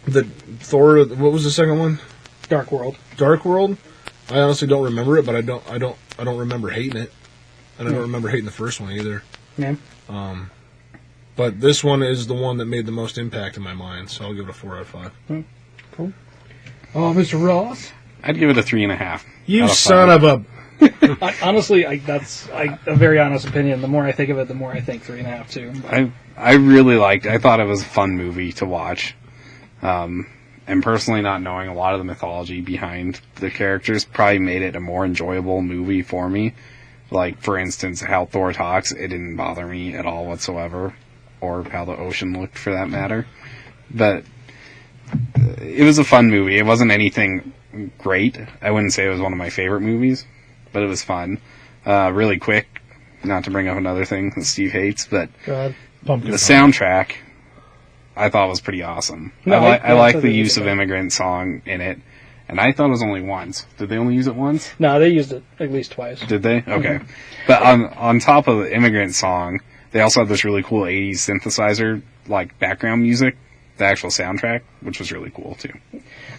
The Thor, what was the second one? Dark World. Dark World? I honestly don't remember it, but I don't remember hating it. And I don't remember hating the first one either. Yeah. But this one is the one that made the most impact in my mind, so I'll give it a 4 out of 5. Cool. Oh, Mr. Ross? I'd give it a 3.5. You son of a... Honestly, that's a very honest opinion. The more I think of it, the more I think 3.5 too. I really liked it. I thought it was a fun movie to watch. And personally, not knowing a lot of the mythology behind the characters probably made it a more enjoyable movie for me. Like, for instance, how Thor talks, it didn't bother me at all whatsoever. Or how the ocean looked, for that matter. But it was a fun movie. It wasn't anything great. I wouldn't say it was one of my favorite movies, but it was fun. Really quick, not to bring up another thing that Steve hates, but Go ahead. the soundtrack I thought was pretty awesome. No, I like the totally use get of that. Immigrant Song in it, and I thought it was only once. Did they only use it once? No, they used it at least twice. Did they? Okay. But on top of the Immigrant Song, they also had this really cool 80s synthesizer, like, background music, the actual soundtrack, which was really cool, too.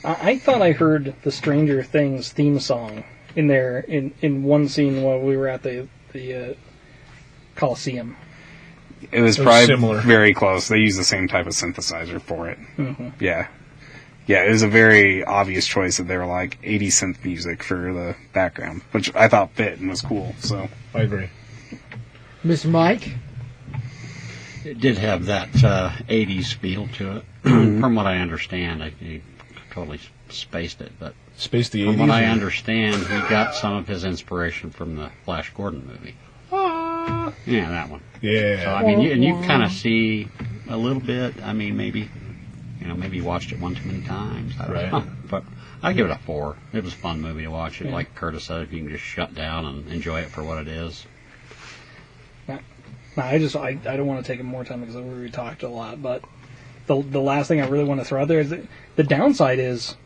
I thought I heard the Stranger Things theme song in there in one scene while we were at the Coliseum. It was It was probably similar. very close. They used the same type of synthesizer for it. Mm-hmm. Yeah. Yeah, it was a very obvious choice that they were like 80s synth music for the background, which I thought fit and was cool, so. I agree. Mr. Mike? It did have that 80s feel to it. From what I understand, I totally spaced it, but Space the 80s. from what I understand, he got some of his inspiration from the Flash Gordon movie. Yeah, that one. Yeah. So I mean, you kind of see a little bit. I mean, maybe you watched it one too many times. I don't Right. know. But I give it a 4. It was a fun movie to watch. It, like Curtis said, if you can just shut down and enjoy it for what it is. No, I don't want to take up more time because we already talked a lot. But the last thing I really want to throw out there is that the downside is,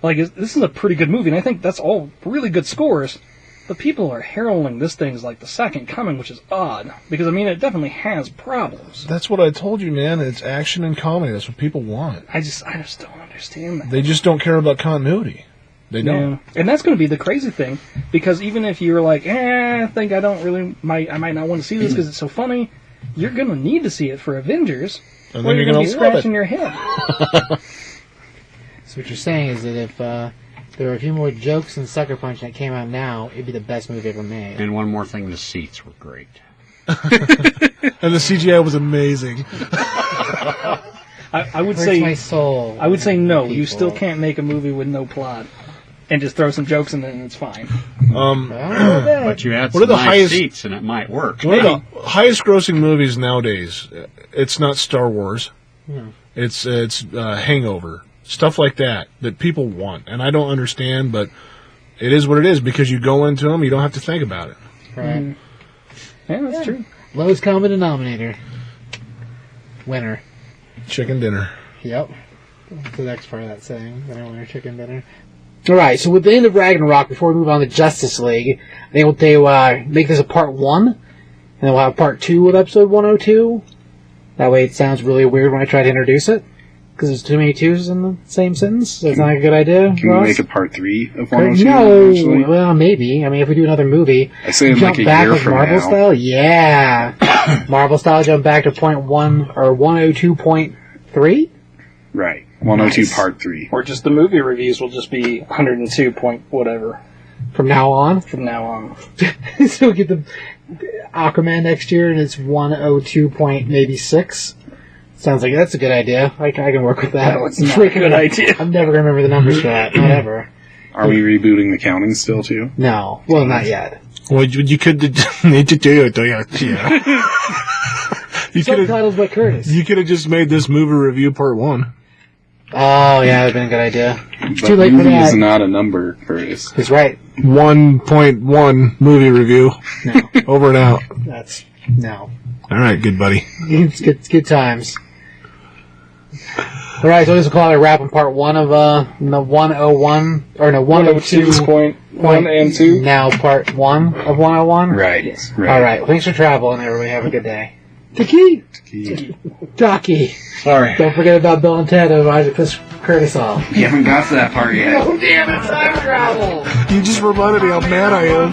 like, this is a pretty good movie, and I think that's all really good scores. But people are heralding this thing as like the second coming, which is odd because I mean it definitely has problems. That's what I told you, man. It's action and comedy. That's what people want. I just don't understand that. They just don't care about continuity. They don't. Yeah. And that's going to be the crazy thing, because even if you're like, I think I don't really, I might not want to see this because it's so funny, you're going to need to see it for Avengers, And or then you're you're going to be gonna love scratching it. your head. So what you're saying is that if there were a few more jokes in Sucker Punch that came out now, it'd be the best movie ever made. And one more thing, the seats were great. And the CGI was amazing. I would Hurts say, my soul. I would say no. People. You still can't make a movie with no plot and just throw some jokes in it and it's fine. But you add What are some the nice highest- seats and it might work. One of the highest grossing movies nowadays, it's not Star Wars. It's Hangover. Stuff like that people want. And I don't understand, but it is what it is because you go into them, you don't have to think about it. Right. Yeah, that's true. Lowest common denominator. Winner. Chicken dinner. Yep. That's the next part of that saying. Winner, chicken dinner. Alright, so with the end of Ragnarok, before we move on to Justice League, they make this a part 1, and then we'll have part 2 with episode 102. That way it sounds really weird when I try to introduce it, because there's too many 2's in the same sentence, so it's not a good idea. Can we Ross? make it part 3 of 102? No, Actually? well, maybe. I mean, if we do another movie, I say in jump like a back year with from Marvel now. style, yeah. Marvel style, jump back to point 1 or 102.3. Right. 102 Nice. part 3. Or just the movie reviews will just be 102 point whatever From now on, from now on. so we get the Aquaman next year, and it's 102 point maybe 6. Sounds like that's a good idea. I can work with that. No, it's not a good idea. I'm never gonna remember the numbers for that. Not ever. Are we rebooting the counting still, too? No. Well, not yet. Well, you could need to do it. Yeah. You could have. Subtitles by Curtis. You could have just made this movie review part 1. Oh, yeah, that'd been a good idea. It's But too late for movie is that. not a number, Curtis. He's right. 1.1 movie review. No. Over and out. That's no. All right, good buddy. It's good times. All right, so this will call it a wrap on part 1 of the 101 or no 102 point 1 and 2. Now part 1 of 101. Right. Right. All right. Well, thanks for traveling, everybody. Have a good day. Taki. Taki. Sorry. Don't forget about Bill and Ted of Isaac Curtis off. We haven't got to that part yet. Oh damn it! Time travel. You just reminded me how mad I am.